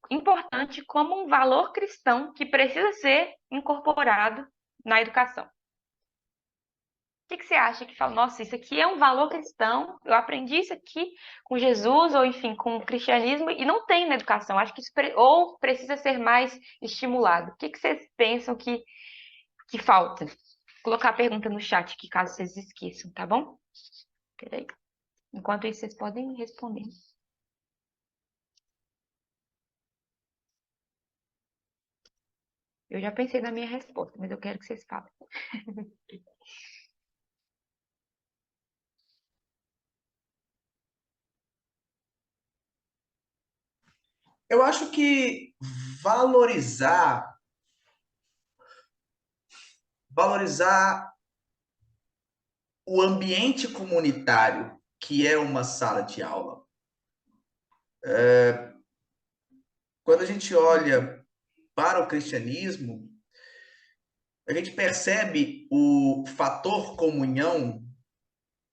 importante como um valor cristão que precisa ser incorporado na educação? O que que você acha que fala, nossa, isso aqui é um valor cristão, eu aprendi isso aqui com Jesus, ou enfim, com o cristianismo, e não tem na educação, acho que isso ou precisa ser mais estimulado. O que que vocês pensam que falta? Vou colocar a pergunta no chat aqui, caso vocês esqueçam, tá bom? Peraí. Enquanto isso, vocês podem responder. Eu já pensei na minha resposta, mas eu quero que vocês falem. Eu acho que valorizar, valorizar o ambiente comunitário, que é uma sala de aula. Quando a gente olha para o cristianismo, a gente percebe o fator comunhão,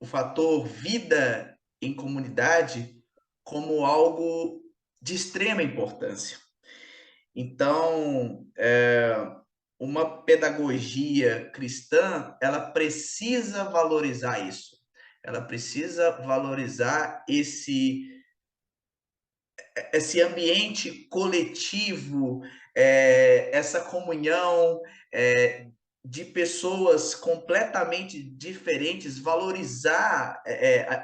o fator vida em comunidade, como algo de extrema importância. Então, uma pedagogia cristã, ela precisa valorizar isso. Ela precisa valorizar esse ambiente coletivo, essa comunhão de pessoas completamente diferentes, valorizar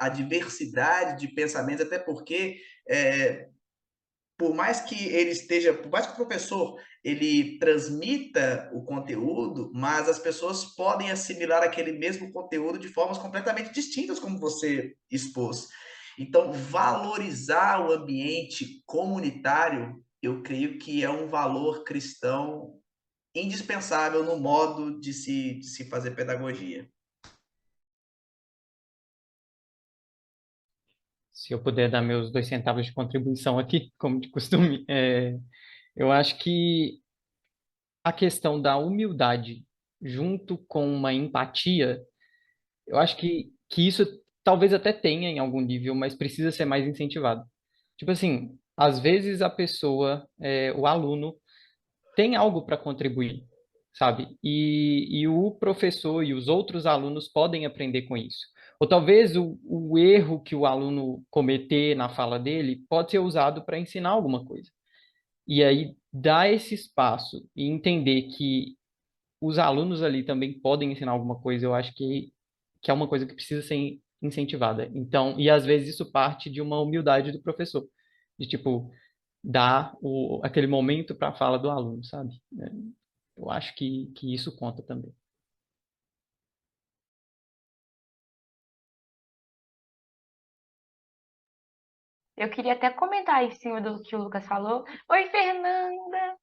a diversidade de pensamentos, até porque por mais que o professor ele transmita o conteúdo, mas as pessoas podem assimilar aquele mesmo conteúdo de formas completamente distintas, como você expôs. Então, valorizar o ambiente comunitário, eu creio que é um valor cristão indispensável no modo de se fazer pedagogia. Se eu puder dar meus 2 centavos de contribuição aqui, como de costume, eu acho que a questão da humildade junto com uma empatia, eu acho que isso talvez até tenha em algum nível, mas precisa ser mais incentivado. Tipo assim, às vezes a pessoa, o aluno, tem algo para contribuir, sabe? E o professor e os outros alunos podem aprender com isso. Ou talvez o erro que o aluno cometer na fala dele pode ser usado para ensinar alguma coisa. E aí, dar esse espaço e entender que os alunos ali também podem ensinar alguma coisa, eu acho que é uma coisa que precisa ser incentivada. Então, e às vezes isso parte de uma humildade do professor, de tipo, dar aquele momento para a fala do aluno, sabe? Eu acho que isso conta também. Eu queria até comentar em cima do que o Lucas falou. Oi, Fernanda!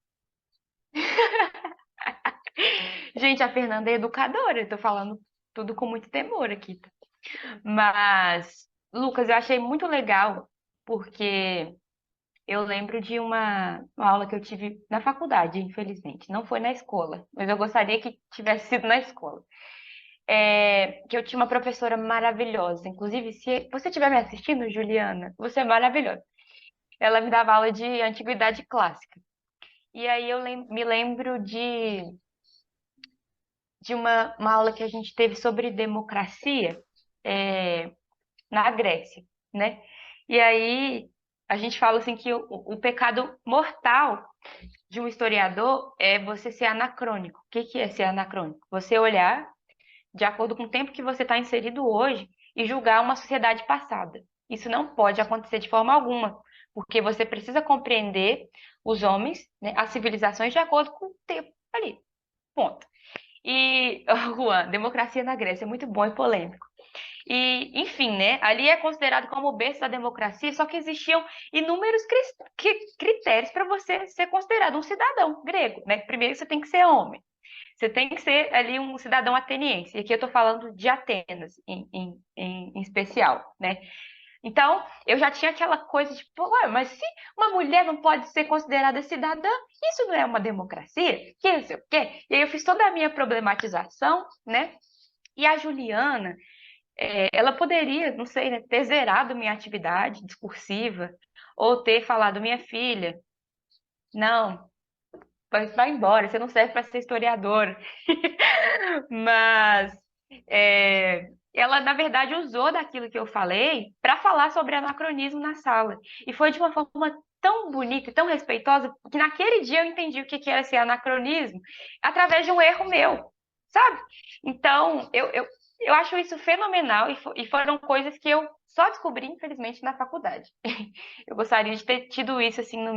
Gente, a Fernanda é educadora, eu tô falando tudo com muito temor aqui, tá? Mas, Lucas, eu achei muito legal, porque eu lembro de uma aula que eu tive na faculdade, infelizmente. Não foi na escola, mas eu gostaria que tivesse sido na escola. Que eu tinha uma professora maravilhosa. Inclusive, se você estiver me assistindo, Juliana, você é maravilhosa. Ela me dava aula de antiguidade clássica. E aí eu me lembro de uma aula que a gente teve sobre democracia, é, na Grécia, né? E aí a gente fala assim que o pecado mortal de um historiador é você ser anacrônico. O que que é ser anacrônico? Você olhar de acordo com o tempo que você está inserido hoje e julgar uma sociedade passada. Isso não pode acontecer de forma alguma, porque você precisa compreender os homens, né, as civilizações de acordo com o tempo ali. Ponto. E, Juan, democracia na Grécia é muito bom e polêmico. E, enfim, né? Ali é considerado como o berço da democracia, só que existiam inúmeros critérios para você ser considerado um cidadão grego, né? Primeiro você tem que ser homem. Você tem que ser ali um cidadão ateniense. E aqui eu estou falando de Atenas, em especial, né? Então, eu já tinha aquela coisa de, pô, ué, mas se uma mulher não pode ser considerada cidadã, isso não é uma democracia? Que não sei o quê. E aí eu fiz toda a minha problematização, né? E a Juliana, ela poderia, não sei, né, ter zerado minha atividade discursiva, ou ter falado, minha filha, não, vai embora, você não serve para ser historiadora. Mas ela, na verdade, usou daquilo que eu falei para falar sobre anacronismo na sala. E foi de uma forma tão bonita e tão respeitosa que naquele dia eu entendi o que era esse anacronismo através de um erro meu, sabe? Então, eu acho isso fenomenal e foram coisas que eu só descobri, infelizmente, na faculdade. Eu gostaria de ter tido isso assim no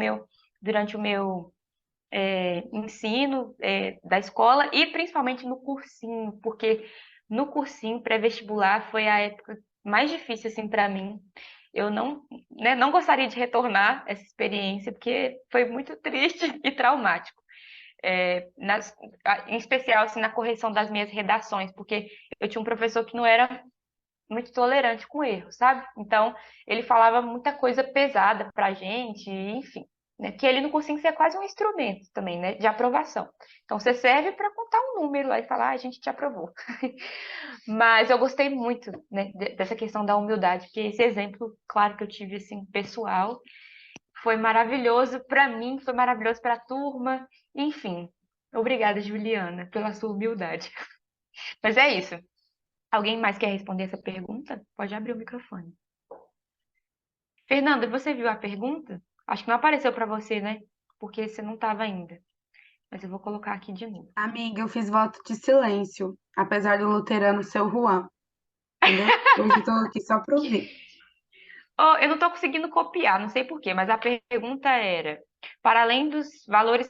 durante o meu ensino da escola e principalmente no cursinho, porque no cursinho pré-vestibular foi a época mais difícil assim para mim. Eu não, né, não gostaria de retornar essa experiência porque foi muito triste e traumático. Em especial assim na correção das minhas redações, porque eu tinha um professor que não era muito tolerante com erro, sabe? Então, ele falava muita coisa pesada pra gente, enfim. né? Que ele no cursinho você é quase um instrumento também, né? De aprovação. Então você serve para contar um número lá e falar, a gente te aprovou. Mas eu gostei muito, né, dessa questão da humildade, porque esse exemplo, claro que eu tive assim pessoal, foi maravilhoso para mim, foi maravilhoso para a turma, enfim. Obrigada, Juliana, pela sua humildade. Mas é isso. Alguém mais quer responder essa pergunta? Pode abrir o microfone. Fernanda, você viu a pergunta? Acho que não apareceu para você, né? Porque você não estava ainda. Mas eu vou colocar aqui de novo. Amiga, eu fiz voto de silêncio, apesar do luterano ser o Juan, entendeu? Hoje eu tô aqui só pra ouvir. Oh, eu não estou conseguindo copiar, não sei por quê, mas a pergunta era: para além dos valores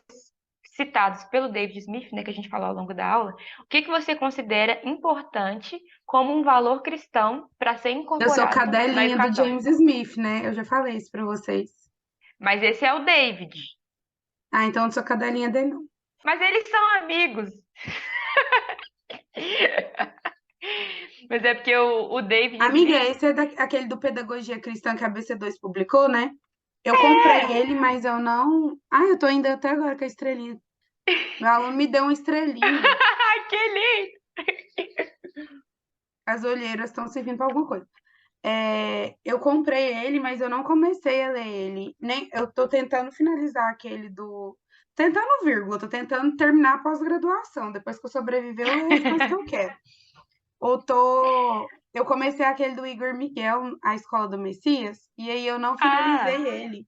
citados pelo David Smith, né, que a gente falou ao longo da aula, o que que você considera importante como um valor cristão para ser Eu sou incorporado na cadelinha do educação? James Smith, né? Eu já falei isso pra vocês. Mas esse é o David. Ah, então eu não sou cadelinha dele, não. Mas eles são amigos. Mas é porque o David Amiga, Smith. esse é aquele do Pedagogia Cristã que a BC2 publicou, né? Eu comprei ele, mas eu não. Ah, eu tô ainda até agora com a estrelinha. Meu aluno me deu uma estrelinha. Ai, que lindo! As olheiras estão servindo pra alguma coisa. Eu comprei ele, mas eu não comecei a ler ele. Nem, eu tô tentando finalizar aquele do. Tentando, vírgula, tô tentando terminar a pós-graduação. Depois que eu sobreviver, eu leio as coisas que eu quero. Eu comecei aquele do Igor Miguel, A Escola do Messias, e aí eu não Ah, finalizei ele.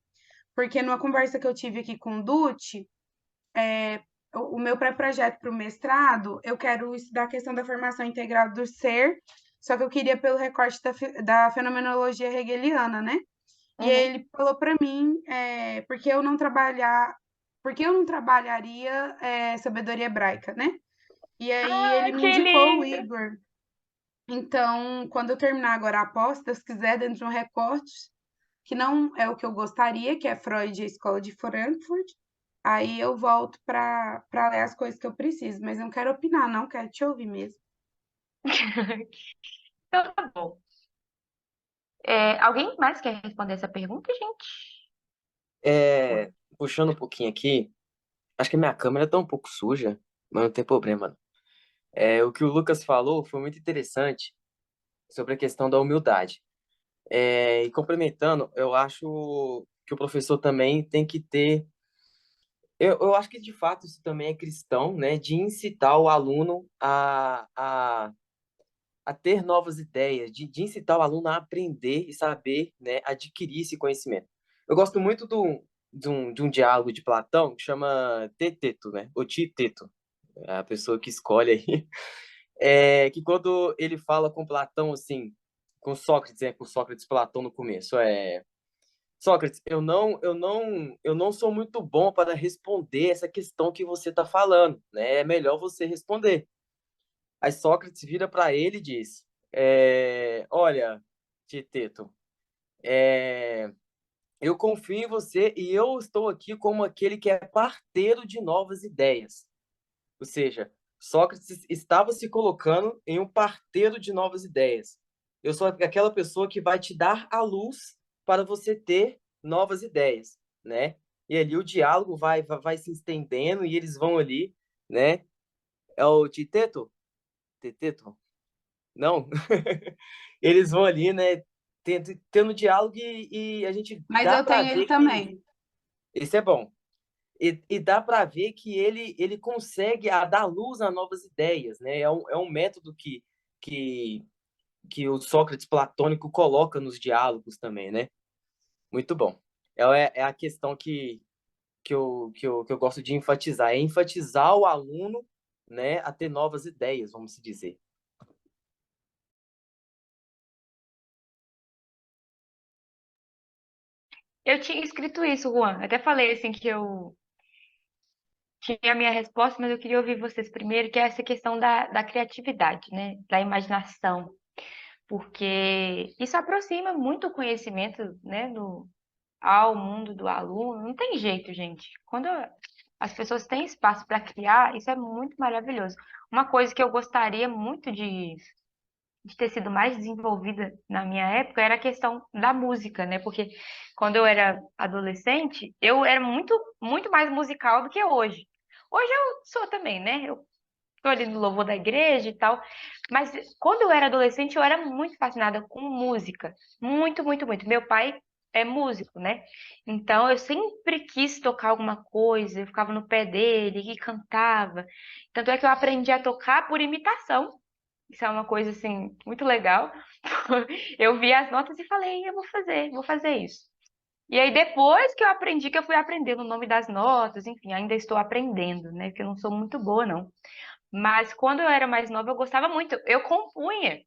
Porque numa conversa que eu tive aqui com o Dutti, o meu pré-projeto para o mestrado, eu quero estudar a questão da formação integral do ser, só que eu queria pelo recorte da fenomenologia hegeliana, né? E aí uhum. ele falou para mim, porque eu não trabalharia sabedoria hebraica, né? E aí ele Ai, me que indicou o lindo! Igor. Então, quando eu terminar agora a pós, se Deus quiser, dentro de um recorte, que não é o que eu gostaria, que é Freud e a Escola de Frankfurt, aí eu volto para ler as coisas que eu preciso, mas não quero opinar, não, quero te ouvir mesmo. Então tá bom. Alguém mais quer responder essa pergunta, gente? É, puxando um pouquinho aqui, acho que a minha câmera tá um pouco suja, mas não tem problema, não. O que o Lucas falou foi muito interessante sobre a questão da humildade. E complementando, eu acho que o professor também tem que ter. Eu acho que de fato isso também é cristão, né? De incitar o aluno a ter novas ideias, de incitar o aluno a aprender e saber, né, adquirir esse conhecimento. Eu gosto muito de um diálogo de Platão que chama Teteto, né? O Titeto, é a pessoa que escolhe aí. Que quando ele fala com Platão, assim, com Sócrates, com Sócrates e Platão no começo, Sócrates, eu não sou muito bom para responder essa questão que você está falando, né? É melhor você responder. Aí Sócrates vira para ele e diz: Olha, Titeto, é, eu confio em você e eu estou aqui como aquele que é parteiro de novas ideias. Ou seja, Sócrates estava se colocando em um parteiro de novas ideias. Eu sou aquela pessoa que vai te dar a luz para você ter novas ideias, né? E ali o diálogo vai se estendendo e eles vão ali, né? É o Titeto? Titeto? Não? Eles vão ali, né? Tendo diálogo e a gente Mas dá eu para tenho ele ver que também. isso é bom. E dá para ver que ele consegue dar luz a novas ideias, né? É um método que, que o Sócrates platônico coloca nos diálogos também, né? Muito bom. É a questão que eu gosto de enfatizar, é enfatizar o aluno, né, a ter novas ideias, vamos se dizer. Eu tinha escrito isso, Juan. Até falei assim que eu tinha a minha resposta, mas eu queria ouvir vocês primeiro, que é essa questão da criatividade, né? Da imaginação. Porque isso aproxima muito o conhecimento, né, ao mundo do aluno. Não tem jeito, gente. Quando as pessoas têm espaço para criar, isso é muito maravilhoso. Uma coisa que eu gostaria muito de ter sido mais desenvolvida na minha época era a questão da música, né? Porque quando eu era adolescente, eu era muito mais musical do que hoje. Hoje eu sou também, né? Eu tô ali no louvor da igreja e tal. Mas quando eu era adolescente, eu era muito fascinada com música. Muito, muito, muito. Meu pai é músico, né? Então eu sempre quis tocar alguma coisa, eu ficava no pé dele e cantava. Tanto é que eu aprendi a tocar por imitação. Isso é uma coisa assim muito legal. Eu vi as notas e falei, eu vou fazer isso. E aí depois que eu aprendi, que eu fui aprendendo o nome das notas, enfim, ainda estou aprendendo, né? Porque eu não sou muito boa, não. Mas quando eu era mais nova, eu gostava muito. Eu compunha,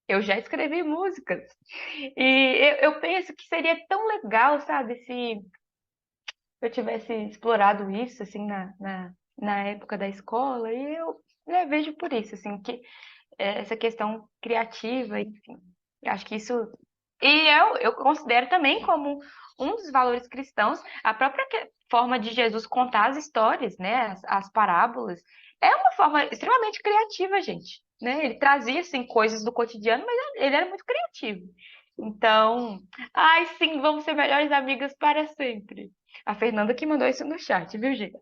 eu já escrevi músicas. E eu penso que seria tão legal, sabe, se eu tivesse explorado isso, assim, na época da escola. E eu, né, vejo por isso, assim, que essa questão criativa, enfim. Eu acho que isso. E eu considero também como um dos valores cristãos a própria forma de Jesus contar as histórias, né? As parábolas. É uma forma extremamente criativa, gente. Né? Ele trazia, assim, coisas do cotidiano, mas ele era muito criativo. Então, ai, sim, vamos ser melhores amigas para sempre. A Fernanda que mandou isso no chat, viu, gente?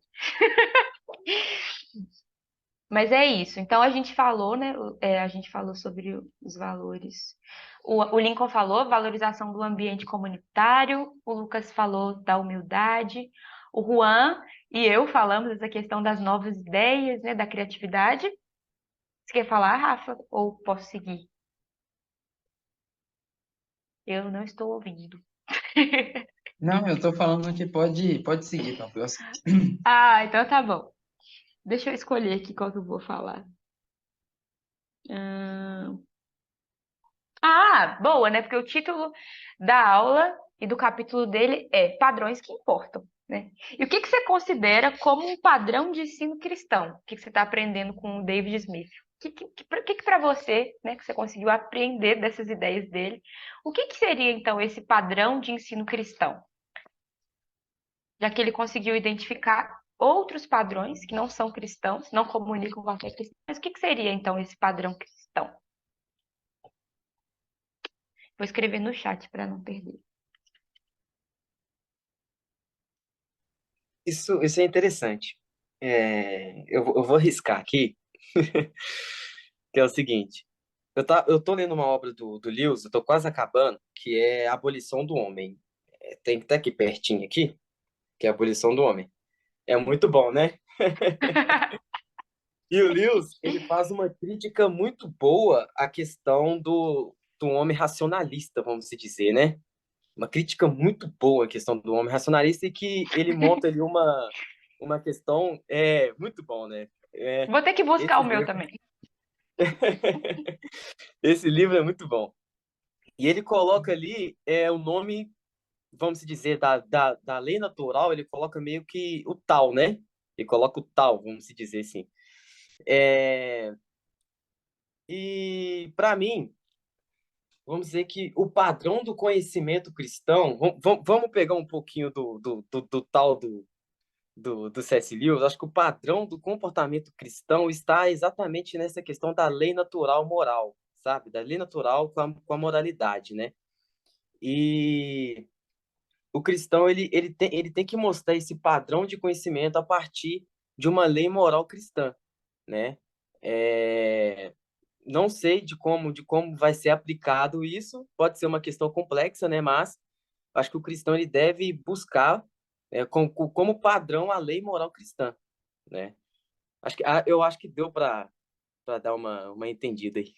Mas é isso. Então a gente falou, né? A gente falou sobre os valores. O Lincoln falou valorização do ambiente comunitário. O Lucas falou da humildade. O Juan e eu falamos essa questão das novas ideias, né? Da criatividade. Você quer falar, Rafa? Ou posso seguir? Eu não estou ouvindo. Não, eu tô falando que pode seguir para a próxima. Ah, então tá bom. Deixa eu escolher aqui qual que eu vou falar. Boa, né? Porque o título da aula e do capítulo dele é Padrões que Importam, né? E o que que você considera como um padrão de ensino cristão? O que que você está aprendendo com o David Smith? O que que para você, né, que você conseguiu aprender dessas ideias dele, o que que seria então esse padrão de ensino cristão? Já que ele conseguiu identificar outros padrões que não são cristãos, não comunicam com a fé cristã, mas o que que seria então esse padrão cristão? Vou escrever no chat para não perder. Isso é interessante. Eu vou arriscar aqui, que é o seguinte. Eu tô lendo uma obra do Lewis, eu tô quase acabando, que é A Abolição do Homem. Tem que estar aqui pertinho aqui, que é A Abolição do Homem. É muito bom, né? E o Lewis, ele faz uma crítica muito boa à questão do homem racionalista, vamos se dizer, né? Uma crítica muito boa à questão do homem racionalista e que ele monta ali uma questão muito bom, né? Vou ter que buscar Esse o meu livro, também. esse livro é muito bom. E ele coloca ali o nome, vamos se dizer, da lei natural, ele coloca meio que o tal, né? Ele coloca o tal, vamos se dizer assim. E para mim, vamos dizer que o padrão do conhecimento cristão, vamos pegar um pouquinho do tal do C.S. Lewis, acho que o padrão do comportamento cristão está exatamente nessa questão da lei natural moral, sabe? Da lei natural com a moralidade, né? E o cristão, ele tem que mostrar esse padrão de conhecimento a partir de uma lei moral cristã, né? É, não sei de como vai ser aplicado isso, pode ser uma questão complexa, né? Mas acho que o cristão ele deve buscar como padrão a lei moral cristã, né? Eu acho que deu para dar uma entendida aí.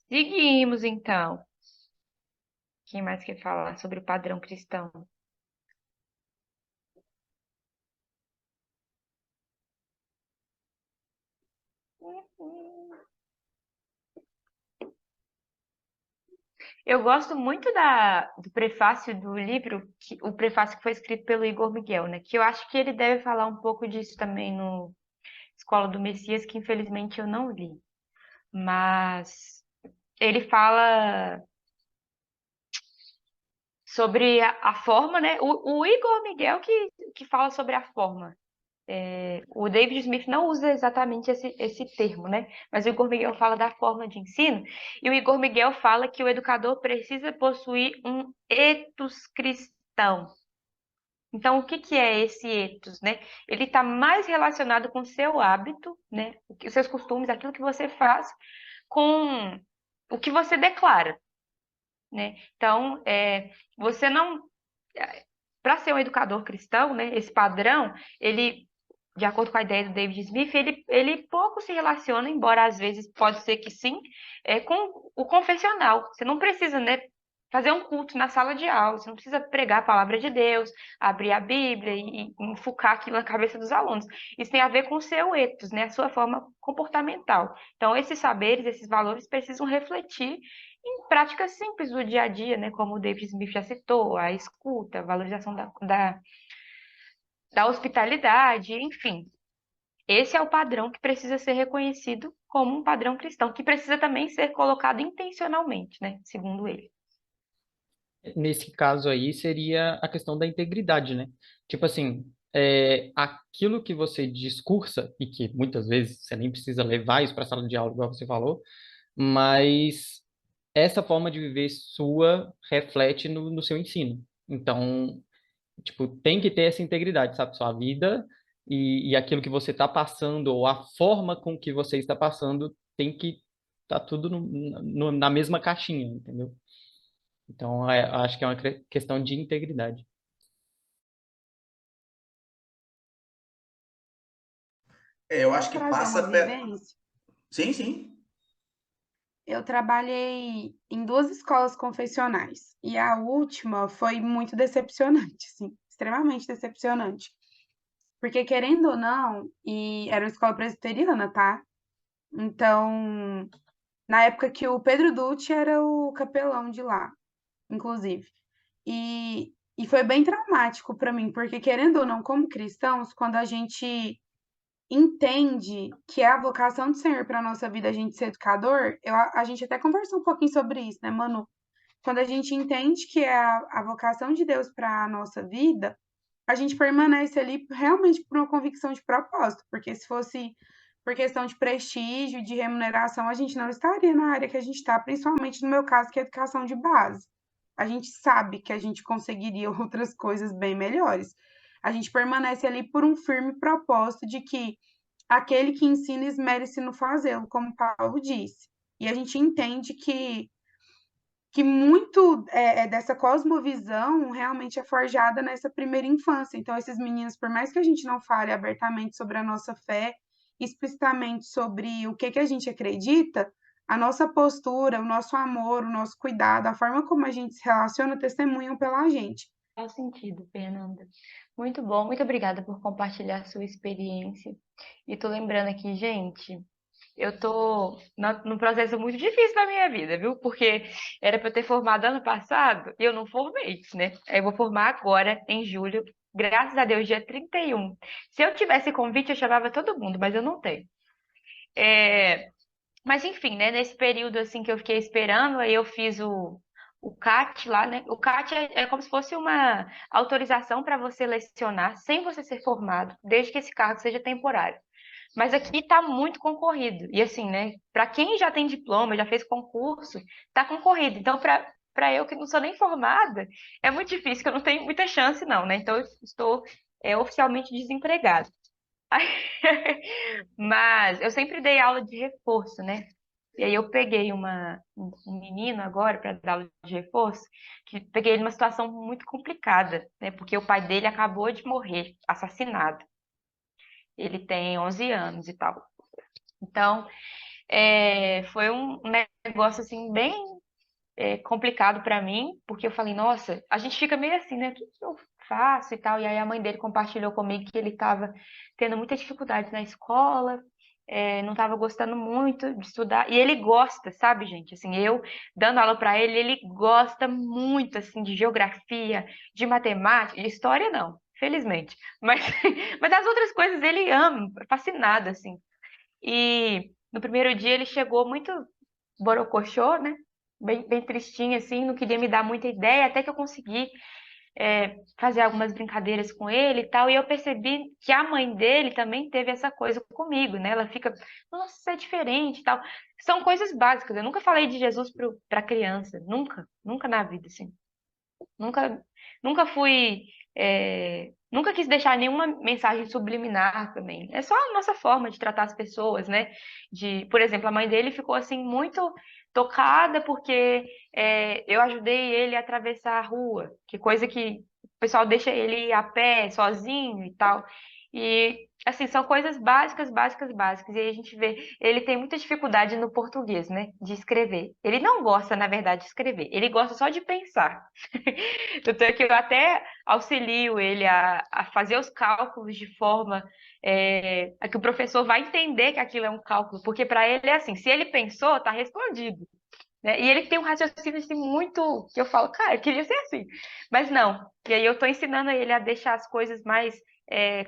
Seguimos, então. Quem mais quer falar sobre o padrão cristão? Eu gosto muito do prefácio do livro, o prefácio que foi escrito pelo Igor Miguel, né? Que eu acho que ele deve falar um pouco disso também no Escola do Messias, que infelizmente eu não li. Mas ele fala sobre a forma, né? O Igor Miguel que fala sobre a forma. O David Smith não usa exatamente esse termo, né? Mas o Igor Miguel fala da forma de ensino, e o Igor Miguel fala que o educador precisa possuir um ethos cristão. Então, o que que é esse ethos, né? Ele está mais relacionado com o seu hábito, né? Os seus costumes, aquilo que você faz, com o que você declara, né? Então, você não... Para ser um educador cristão, né? Esse padrão, ele, de acordo com a ideia do David Smith, ele pouco se relaciona, embora às vezes pode ser que sim, com o confessional. Você não precisa, né, fazer um culto na sala de aula, você não precisa pregar a palavra de Deus, abrir a Bíblia e enfocar aquilo na cabeça dos alunos. Isso tem a ver com o seu ethos, né, a sua forma comportamental. Então, esses saberes, esses valores precisam refletir em práticas simples do dia a dia, né, como o David Smith já citou, a escuta, a valorização da hospitalidade, enfim. Esse é o padrão que precisa ser reconhecido como um padrão cristão, que precisa também ser colocado intencionalmente, né? Segundo ele. Nesse caso aí seria a questão da integridade, né? Tipo assim, aquilo que você discursa, e que muitas vezes você nem precisa levar isso para a sala de aula, igual você falou, mas essa forma de viver sua reflete no seu ensino. Então, tipo, tem que ter essa integridade, sabe? Sua vida e aquilo que você está passando, ou a forma com que você está passando, tem que estar tudo na mesma caixinha, entendeu? Então, acho que é uma questão de integridade. Eu acho Posso que trazer passa... uma vivência? Sim, sim. Eu trabalhei em duas escolas confessionais e a última foi muito decepcionante, assim, extremamente decepcionante. Porque, querendo ou não, e era uma escola presbiteriana, tá? Então, na época que o Pedro Dutti era o capelão de lá, inclusive. E foi bem traumático para mim, porque, querendo ou não, como cristãos, quando a gente entende que é a vocação do Senhor para a nossa vida a gente ser educador, a gente até conversou um pouquinho sobre isso, né, Manu? Quando a gente entende que é a vocação de Deus para a nossa vida, a gente permanece ali realmente por uma convicção de propósito, porque se fosse por questão de prestígio, de remuneração, a gente não estaria na área que a gente está, principalmente no meu caso, que é educação de base. A gente sabe que a gente conseguiria outras coisas bem melhores. A gente permanece ali por um firme propósito de que aquele que ensina esmere-se no fazê-lo, como Paulo disse. E a gente entende que muito dessa cosmovisão realmente é forjada nessa primeira infância. Então, esses meninos, por mais que a gente não fale abertamente sobre a nossa fé, explicitamente sobre o que a gente acredita, a nossa postura, o nosso amor, o nosso cuidado, a forma como a gente se relaciona, testemunham pela gente. Faz sentido, Fernanda. Muito bom, muito obrigada por compartilhar a sua experiência. E tô lembrando aqui, gente, eu tô num processo muito difícil da minha vida, viu? Porque era para eu ter formado ano passado e eu não formei, né? Aí eu vou formar agora, em julho, graças a Deus, dia 31. Se eu tivesse convite, eu chamava todo mundo, mas eu não tenho. Mas enfim, né? Nesse período assim que eu fiquei esperando, aí eu fiz o CAT lá, né? O CAT é como se fosse uma autorização para você lecionar sem você ser formado, desde que esse cargo seja temporário. Mas aqui está muito concorrido. E assim, né? Para quem já tem diploma, já fez concurso, está concorrido. Então, para eu que não sou nem formada, é muito difícil, que eu não tenho muita chance, não, né? Então, eu estou oficialmente desempregada. Mas eu sempre dei aula de reforço, né? E aí eu peguei um menino agora para dar aula de reforço, que peguei ele numa situação muito complicada, né? Porque o pai dele acabou de morrer, assassinado. Ele tem 11 anos e tal. Então, foi um negócio assim bem complicado para mim, porque eu falei, nossa, a gente fica meio assim, né? O que eu faço e tal? E aí a mãe dele compartilhou comigo que ele estava tendo muita dificuldade na escola, não estava gostando muito de estudar. E ele gosta, sabe, gente? Assim, eu dando aula para ele, ele gosta muito assim de geografia, de matemática, de história não. felizmente. Mas, mas as outras coisas ele ama, fascinado, assim. E no primeiro dia ele chegou muito borocochô, né? Bem tristinho, assim, não queria me dar muita ideia, até que eu consegui fazer algumas brincadeiras com ele e tal, e eu percebi que a mãe dele também teve essa coisa comigo, né? Ela fica, nossa, isso é diferente e tal. São coisas básicas. Eu nunca falei de Jesus para criança, nunca na vida, assim. Nunca, nunca fui, nunca quis deixar nenhuma mensagem subliminar também. É só a nossa forma de tratar as pessoas, né? Por exemplo, a mãe dele ficou assim muito tocada porque eu ajudei ele a atravessar a rua, que coisa que o pessoal deixa ele ir a pé, sozinho e tal. E assim, são coisas básicas, básicas, básicas. E aí a gente vê, ele tem muita dificuldade no português, né? De escrever. Ele não gosta, na verdade, de escrever. Ele gosta só de pensar. Tanto é que eu até auxilio ele a fazer os cálculos de forma a que o professor vai entender que aquilo é um cálculo, porque para ele é assim, se ele pensou, está respondido. Né? E ele tem um raciocínio assim, muito que eu falo, cara, eu queria ser assim, mas não. E aí eu estou ensinando ele a deixar as coisas mais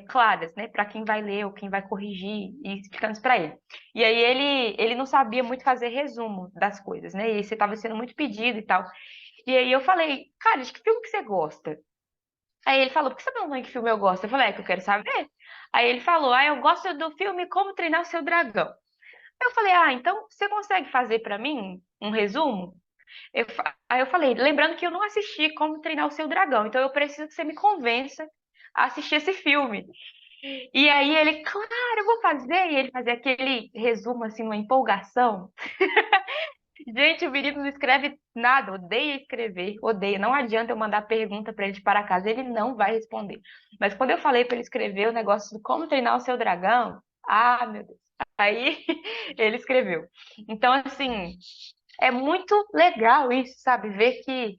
claras, né, para quem vai ler ou quem vai corrigir e explicando isso para ele. E aí ele não sabia muito fazer resumo das coisas, né? E você estava sendo muito pedido e tal. E aí eu falei, cara, de que filme que você gosta? Aí ele falou, por que você perguntou em que filme eu gosto? Eu falei, é que eu quero saber. Aí ele falou, eu gosto do filme Como Treinar o Seu Dragão. Aí eu falei, então você consegue fazer pra mim um resumo? Aí eu falei, lembrando que eu não assisti Como Treinar o Seu Dragão, então eu preciso que você me convença a assistir esse filme. E aí ele, claro, eu vou fazer. E ele fazia aquele resumo, assim, uma empolgação. Gente, o menino não escreve nada, odeia escrever, odeia. Não adianta eu mandar pergunta para ele de para casa, ele não vai responder. Mas quando eu falei para ele escrever o negócio de como treinar o seu dragão, meu Deus. Aí ele escreveu. Então, assim, é muito legal isso, sabe? Ver que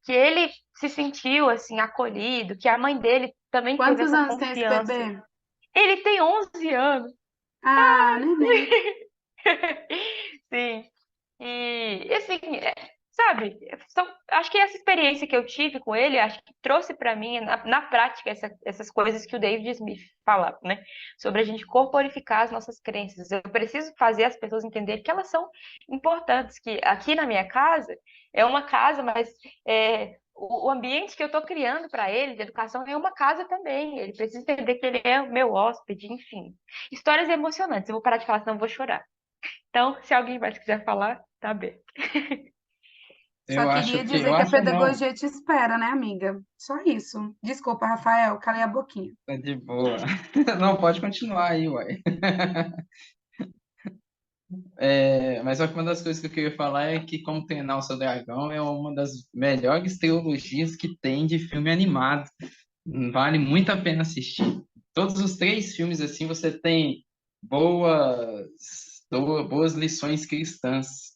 ele se sentiu, assim, acolhido, que a mãe dele também teve Quantos essa anos tem esse confiança. bebê? Ele tem 11 anos. Ah, neném. Sim. E assim, sabe, acho que essa experiência que eu tive com ele, acho que trouxe para mim, na prática, essas coisas que o David Smith falava, né? Sobre a gente corporificar as nossas crenças. Eu preciso fazer as pessoas entenderem que elas são importantes, que aqui na minha casa é uma casa, mas o ambiente que eu estou criando para ele, de educação, é uma casa também. Ele precisa entender que ele é o meu hóspede, enfim. Histórias emocionantes. Eu vou parar de falar, senão eu vou chorar. Então, se alguém mais quiser falar, tá bem. Só Eu queria acho que, dizer eu que a acho não, pedagogia te espera, né, amiga? Só isso. Desculpa, Rafael, calei a boquinha. tá de boa. Não, pode continuar aí, uai. Mas só que uma das coisas que eu queria falar é que Como Treinar o Seu Dragão é uma das melhores trilogias que tem de filme animado. Vale muito a pena assistir. Todos os três filmes, assim, você tem boas, boas lições cristãs,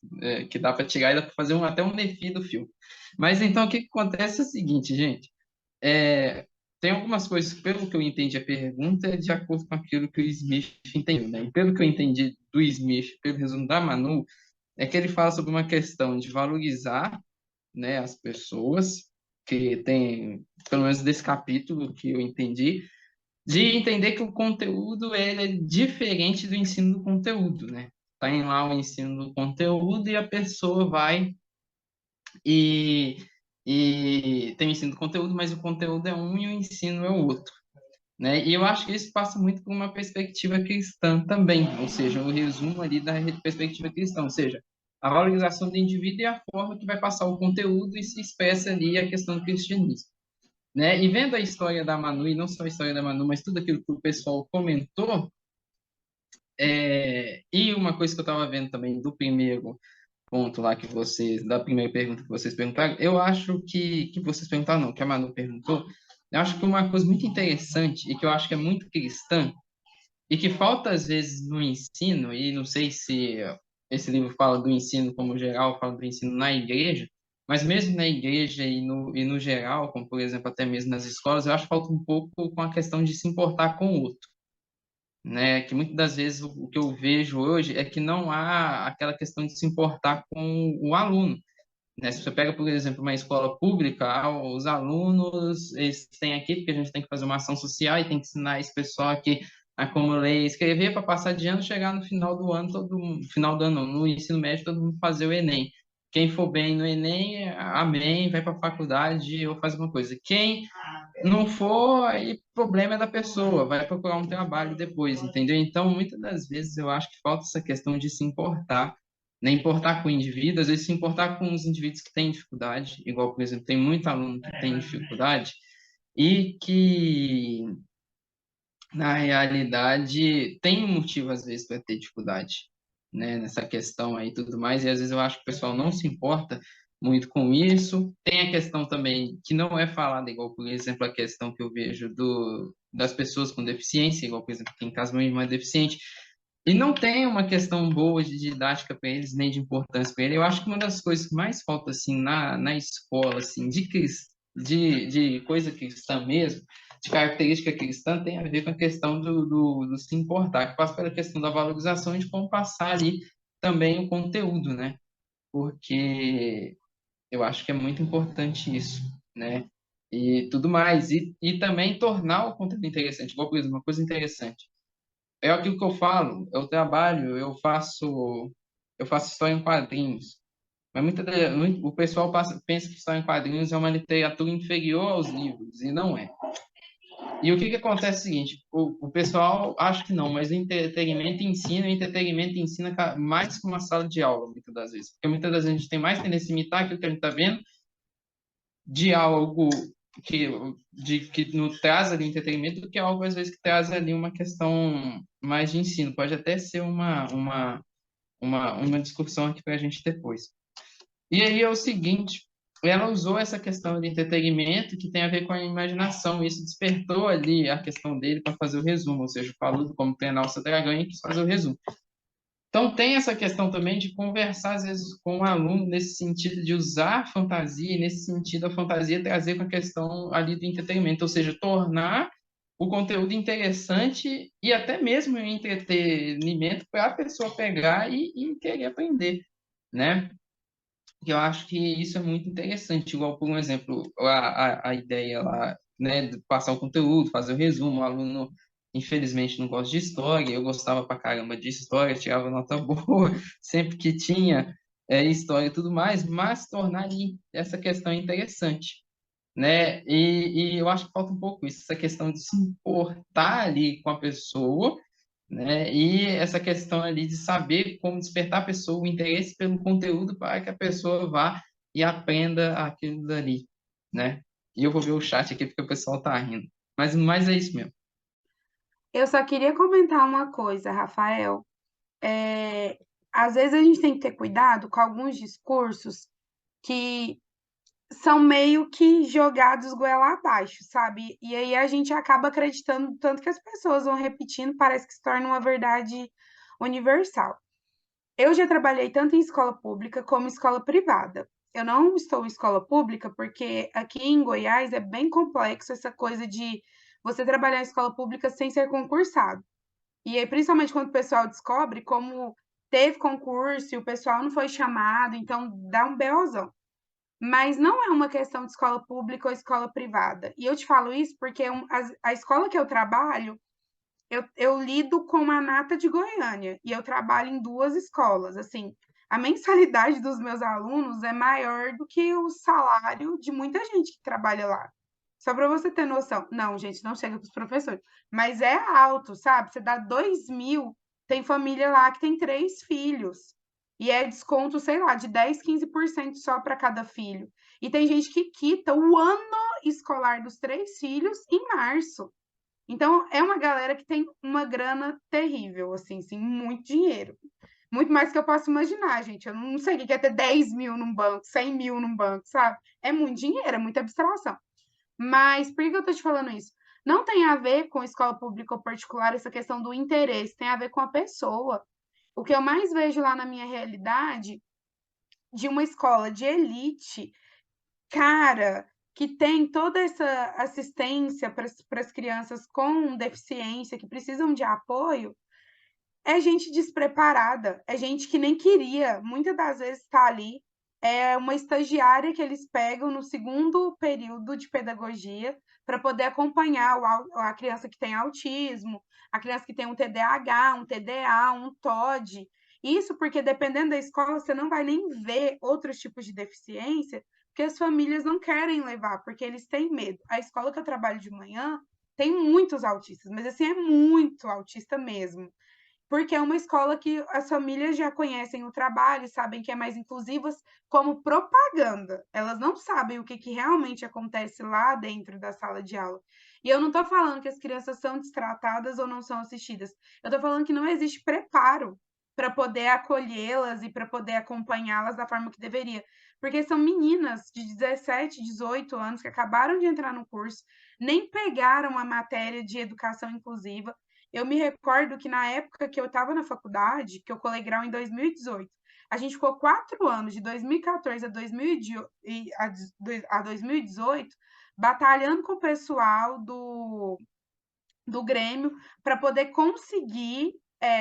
que dá para tirar e dá para fazer até um Nefi do filme. Mas então o que que acontece é o seguinte, gente. É, tem algumas coisas, pelo que eu entendi a pergunta, é de acordo com aquilo que o Smith entendeu, né? E pelo que eu entendi do Smith, pelo resumo da Manu, é que ele fala sobre uma questão de valorizar, né, as pessoas, que tem, pelo menos desse capítulo que eu entendi, de entender que o conteúdo ele é diferente do ensino do conteúdo, né? Tem lá o ensino do conteúdo e a pessoa vai e, e tem o ensino do conteúdo, mas o conteúdo é um e o ensino é o outro, né? E eu acho que isso passa muito por uma perspectiva cristã também, ou seja, o resumo ali da perspectiva cristã, ou seja, a valorização do indivíduo e a forma que vai passar o conteúdo e se expressa ali a questão do cristianismo, né? E vendo a história da Manu, e não só a história da Manu, mas tudo aquilo que o pessoal comentou, e uma coisa que eu estava vendo também do primeiro ponto lá que vocês, da primeira pergunta que vocês perguntaram, eu acho que vocês perguntaram, não, que a Manu perguntou, eu acho que uma coisa muito interessante e que eu acho que é muito cristã e que falta às vezes no ensino, e não sei se esse livro fala do ensino como geral, fala do ensino na igreja, mas mesmo na igreja e no geral, como por exemplo até mesmo nas escolas, eu acho que falta um pouco com a questão de se importar com o outro, né? Que muitas das vezes o que eu vejo hoje é que não há aquela questão de se importar com o aluno, né? Se você pega, por exemplo, uma escola pública, os alunos, eles têm aqui, porque a gente tem que fazer uma ação social e tem que ensinar esse pessoal aqui a como ler e escrever para passar de ano, chegar no final do ano, final do ano, não, no ensino médio, todo mundo fazer o Enem. Quem for bem no Enem, amém, vai para a faculdade ou faz alguma coisa. Quem não for, aí o problema é da pessoa, vai procurar um trabalho depois, entendeu? Então, muitas das vezes eu acho que falta essa questão de se importar, nem importar com o indivíduo, às vezes se importar com os indivíduos que têm dificuldade, igual, por exemplo, tem muito aluno que tem dificuldade e que, na realidade, tem um motivo, às vezes, para ter dificuldade, né, nessa questão aí e tudo mais, e às vezes eu acho que o pessoal não se importa muito com isso. Tem a questão também que não é falada, igual, por exemplo, a questão que eu vejo das pessoas com deficiência, igual, por exemplo, que em casa meu irmão é deficiente, e não tem uma questão boa de didática para eles, nem de importância para eles. Eu acho que uma das coisas que mais falta, assim, na escola, assim, de coisa cristã mesmo, de característica cristã, tem a ver com a questão do se importar, que passa pela questão da valorização e de como passar ali também o conteúdo, né? Porque eu acho que é muito importante isso, né? E tudo mais. E também tornar o conteúdo interessante. Igual, por exemplo, uma coisa interessante. É aquilo que eu falo, eu trabalho, eu faço história em quadrinhos. Mas o pessoal pensa que história em quadrinhos é uma literatura inferior aos livros, e não é. E o que acontece é o seguinte, o pessoal acha que não, mas o entretenimento ensina mais que uma sala de aula, muitas das vezes. Porque muitas das vezes a gente tem mais tendência a imitar aquilo que a gente está vendo de algo que nos traz ali entretenimento do que algo, às vezes, que traz ali uma questão mais de ensino. Pode até ser uma discussão aqui para a gente depois. E aí é o seguinte, ela usou essa questão de entretenimento que tem a ver com a imaginação. Isso despertou ali a questão dele para fazer o resumo, ou seja, falou de como treinar o seu dragão e quis fazer o resumo. Então, tem essa questão também de conversar, às vezes, com o aluno nesse sentido de usar a fantasia, e nesse sentido, a fantasia trazer com a questão ali do entretenimento, ou seja, tornar o conteúdo interessante e até mesmo um entretenimento para a pessoa pegar e querer aprender, né? Que eu acho que isso é muito interessante, igual, por um exemplo, a ideia lá, né, de passar o conteúdo, fazer o resumo, o aluno, infelizmente, não gosta de história, eu gostava pra caramba de história, tirava nota boa, sempre que tinha história e tudo mais, mas tornar ali essa questão interessante, né, e eu acho que falta um pouco isso, essa questão de se importar ali com a pessoa, né? E essa questão ali de saber como despertar a pessoa, o interesse pelo conteúdo para que a pessoa vá e aprenda aquilo dali, né? E eu vou ver o chat aqui porque o pessoal tá rindo. Mas é isso mesmo. Eu só queria comentar uma coisa, Rafael. É, às vezes a gente tem que ter cuidado com alguns discursos que são meio que jogados goela abaixo, sabe? E aí a gente acaba acreditando tanto que as pessoas vão repetindo, parece que se torna uma verdade universal. Eu já trabalhei tanto em escola pública como em escola privada. Eu não estou em escola pública porque aqui em Goiás é bem complexo essa coisa de você trabalhar em escola pública sem ser concursado. E aí, principalmente quando o pessoal descobre como teve concurso e o pessoal não foi chamado, então dá um BOzão. Mas não é uma questão de escola pública ou escola privada. E eu te falo isso porque a escola que eu trabalho, eu lido com a nata de Goiânia e eu trabalho em duas escolas. Assim, a mensalidade dos meus alunos é maior do que o salário de muita gente que trabalha lá. Só para você ter noção. Não, gente, não chega para os professores. Mas é alto, sabe? Você dá 2.000, tem família lá que tem 3 filhos. E é desconto, sei lá, de 10, 15% só para cada filho. E tem gente que quita o ano escolar dos 3 filhos em março. Então, é uma galera que tem uma grana terrível, assim, sim, muito dinheiro. Muito mais que eu posso imaginar, gente. Eu não sei o que é ter 10.000 num banco, 100.000 num banco, sabe? É muito dinheiro, é muita abstração. Mas por que eu tô te falando isso? Não tem a ver com escola pública ou particular essa questão do interesse, tem a ver com a pessoa. O que eu mais vejo lá na minha realidade de uma escola de elite, cara, que tem toda essa assistência para as crianças com deficiência que precisam de apoio, é gente despreparada, é gente que nem queria, muitas das vezes está ali, é uma estagiária que eles pegam no segundo período de pedagogia para poder acompanhar a criança que tem autismo, a criança que tem um TDAH, um TDA, um TOD. Isso porque, dependendo da escola, você não vai nem ver outros tipos de deficiência, porque as famílias não querem levar, porque eles têm medo. A escola que eu trabalho de manhã tem muitos autistas, mas assim, é muito autista mesmo, porque é uma escola que as famílias já conhecem o trabalho, sabem que é mais inclusivas como propaganda. Elas não sabem o que, que realmente acontece lá dentro da sala de aula. E eu não estou falando que as crianças são destratadas ou não são assistidas. Eu estou falando que não existe preparo para poder acolhê-las e para poder acompanhá-las da forma que deveria. Porque são meninas de 17, 18 anos que acabaram de entrar no curso, nem pegaram a matéria de educação inclusiva. Eu me recordo que na época que eu estava na faculdade, que eu colei grau em 2018, a gente ficou 4 anos, de 2014 a 2018, batalhando com o pessoal do Grêmio para poder conseguir,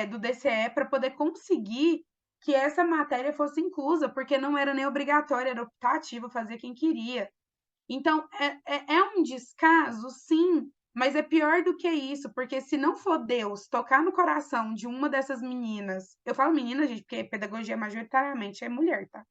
do DCE, para poder conseguir que essa matéria fosse inclusa, porque não era nem obrigatória, era optativa, fazer quem queria. Então, é um descaso, sim, mas é pior do que isso, porque se não for Deus tocar no coração de uma dessas meninas, eu falo menina, gente, porque pedagogia majoritariamente é mulher, tá?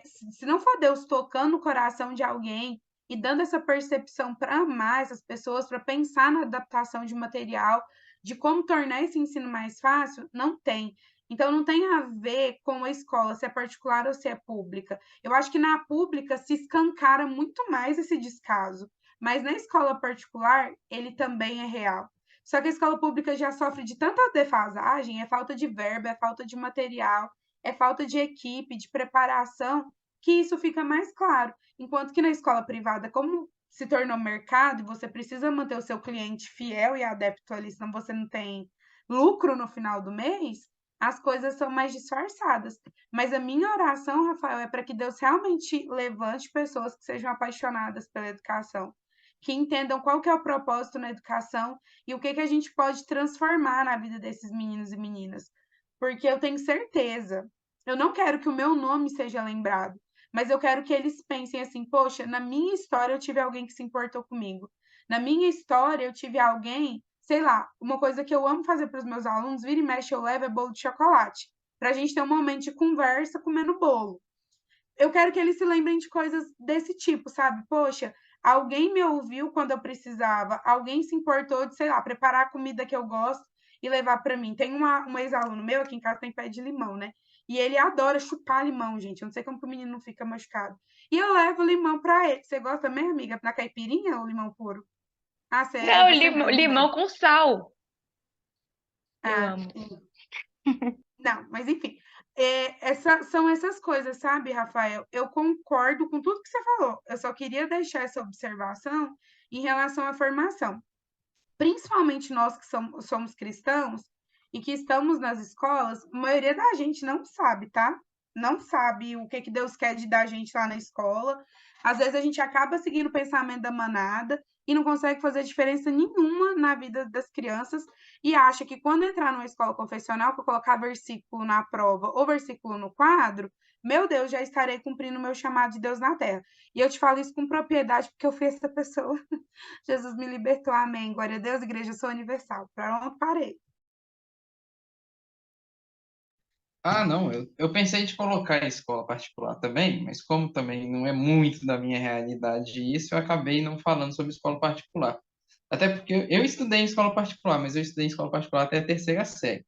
Se não for Deus tocando no coração de alguém e dando essa percepção para amar essas pessoas, para pensar na adaptação de material, de como tornar esse ensino mais fácil, não tem. Então, não tem a ver com a escola, se é particular ou se é pública. Eu acho que na pública se escancara muito mais esse descaso, mas na escola particular, ele também é real. Só que a escola pública já sofre de tanta defasagem, é falta de verba, é falta de material, é falta de equipe, de preparação, que isso fica mais claro. Enquanto que na escola privada, como se tornou mercado e você precisa manter o seu cliente fiel e adepto ali, senão você não tem lucro no final do mês, as coisas são mais disfarçadas. Mas a minha oração, Rafael, é para que Deus realmente levante pessoas que sejam apaixonadas pela educação, que entendam qual que é o propósito na educação e o que, que a gente pode transformar na vida desses meninos e meninas. Porque eu tenho certeza, eu não quero que o meu nome seja lembrado, mas eu quero que eles pensem assim: poxa, na minha história eu tive alguém que se importou comigo. Na minha história eu tive alguém, sei lá, uma coisa que eu amo fazer para os meus alunos, vira e mexe eu levo é bolo de chocolate, para a gente ter um momento de conversa comendo bolo. Eu quero que eles se lembrem de coisas desse tipo, sabe? Poxa, alguém me ouviu quando eu precisava, alguém se importou de, sei lá, preparar a comida que eu gosto e levar para mim. Tem um ex-aluno meu aqui em casa, tem pé de limão, né? E ele adora chupar limão, gente. Eu não sei como que o menino não fica machucado. E eu levo limão para ele. Você gosta mesmo, amiga? Na caipirinha ou limão puro? Ah, Não, você é doida, né? limão com sal. Eu Ah, amo. não, mas enfim, são essas coisas, sabe, Rafael? Eu concordo com tudo que você falou. Eu só queria deixar essa observação em relação à formação. Principalmente nós que somos cristãos e que estamos nas escolas, a maioria da gente não sabe, tá? Não sabe o que que Deus quer da gente lá na escola. Às vezes a gente acaba seguindo o pensamento da manada e não consegue fazer diferença nenhuma na vida das crianças e acha que quando entrar numa escola confessional, para colocar versículo na prova ou versículo no quadro, meu Deus, já estarei cumprindo o meu chamado de Deus na terra. E eu te falo isso com propriedade porque eu fui essa pessoa. Jesus me libertou, amém. Glória a Deus, igreja, eu sou universal. Pronto, parei. Ah, não, eu pensei de colocar em escola particular também, mas como também não é muito da minha realidade isso, eu acabei não falando sobre escola particular. Até porque eu estudei em escola particular, mas eu estudei em escola particular até a terceira série.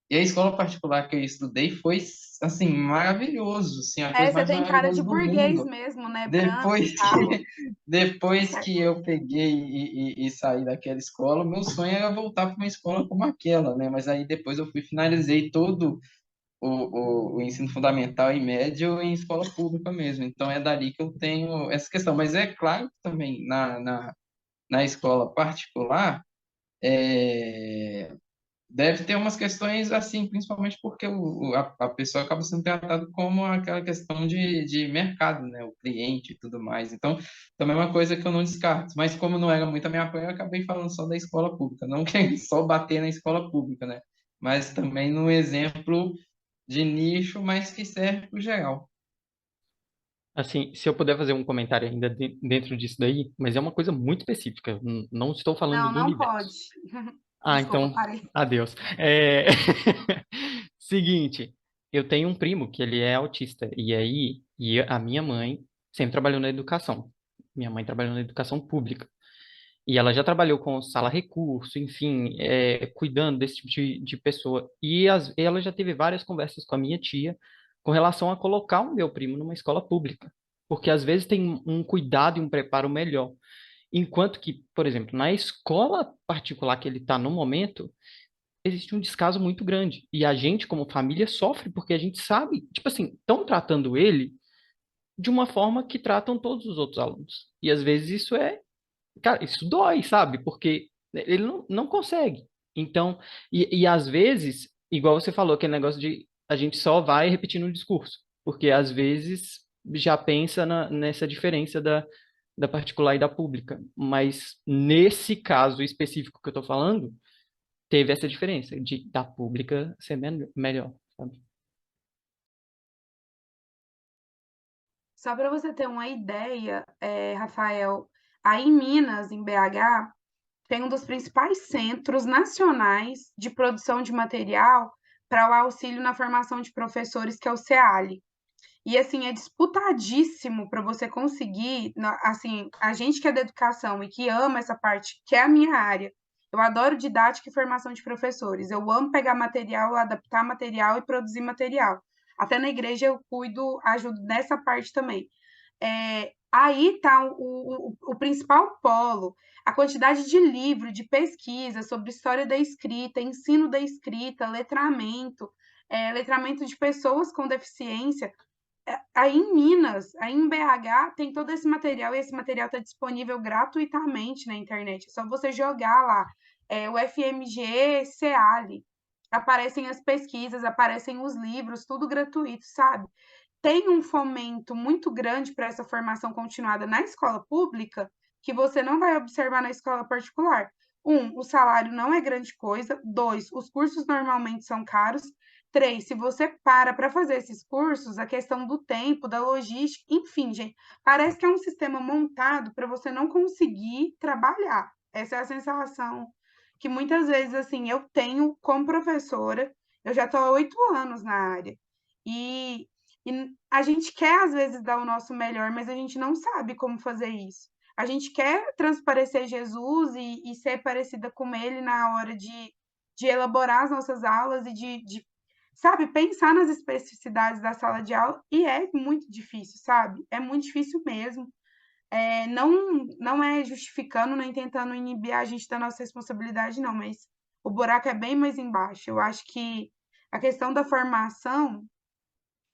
E a escola particular que eu estudei foi, assim, maravilhoso, assim, a coisa Você mais tem cara de maravilhosa do burguês mundo. mesmo, né? Branco e Depois tal. que, depois Certo. que eu peguei e saí daquela escola, o meu sonho era voltar para uma escola como aquela, né? Mas aí depois eu fui, finalizei todo o ensino fundamental e médio em escola pública mesmo. Então é dali que eu tenho essa questão. Mas é claro que também na escola particular, é, deve ter umas questões assim, principalmente porque a pessoa acaba sendo tratada como aquela questão de mercado, né? O cliente e tudo mais. Então, também é uma coisa que eu não descarto. Mas como não era muito a minha praia, eu acabei falando só da escola pública. Não querendo só bater na escola pública, né? Mas também no exemplo de nicho, mas que serve para o geral. Assim, se eu puder fazer um comentário ainda dentro disso daí, mas é uma coisa muito específica, não estou falando Não, do não universo. pode. Ah, Desculpa, então, parei. adeus. Seguinte, eu tenho um primo que ele é autista, e a minha mãe sempre trabalhou na educação. Minha mãe trabalhou na educação pública. E ela já trabalhou com sala recurso, enfim, cuidando desse tipo de pessoa. Ela já teve várias conversas com a minha tia com relação a colocar o meu primo numa escola pública. Porque às vezes tem um cuidado e um preparo melhor. Enquanto que, por exemplo, na escola particular que ele está no momento, existe um descaso muito grande. E a gente, como família, sofre porque a gente sabe, tipo assim, estão tratando ele de uma forma que tratam todos os outros alunos. E às vezes cara, isso dói, sabe? Porque ele não consegue. Então, e às vezes, igual você falou, aquele negócio de a gente só vai repetindo o discurso, porque às vezes já pensa nessa diferença da particular e da pública. Mas nesse caso específico que eu tô falando, teve essa diferença da pública ser melhor, sabe? Só para você ter uma ideia, Rafael, aí em Minas, em BH, tem um dos principais centros nacionais de produção de material para o auxílio na formação de professores, que é o CEALI. E assim, é disputadíssimo para você conseguir, assim, a gente que é da educação e que ama essa parte, que é a minha área. Eu adoro didática e formação de professores. Eu amo pegar material, adaptar material e produzir material. Até na igreja eu cuido, ajudo nessa parte também. Aí está o principal polo, a quantidade de livro, de pesquisa sobre história da escrita, ensino da escrita, letramento, letramento de pessoas com deficiência. Aí em Minas, aí em BH, tem todo esse material, e esse material está disponível gratuitamente na internet. É só você jogar lá, o FMG CEALI. Aparecem as pesquisas, aparecem os livros, tudo gratuito, sabe? Tem um fomento muito grande para essa formação continuada na escola pública que você não vai observar na escola particular. Um, o salário não é grande coisa. Dois, os cursos normalmente são caros. Três, se você para fazer esses cursos, a questão do tempo, da logística, enfim, gente, parece que é um sistema montado para você não conseguir trabalhar. Essa é a sensação que muitas vezes, assim, eu tenho como professora, eu já estou há 8 anos na área. E a gente quer, às vezes, dar o nosso melhor, mas a gente não sabe como fazer isso. A gente quer transparecer Jesus e ser parecida com ele na hora de elaborar as nossas aulas e sabe, pensar nas especificidades da sala de aula, e é muito difícil, sabe? É muito difícil mesmo. Não é justificando nem tentando inibir a gente da nossa responsabilidade, não, mas o buraco é bem mais embaixo. Eu acho que a questão da formação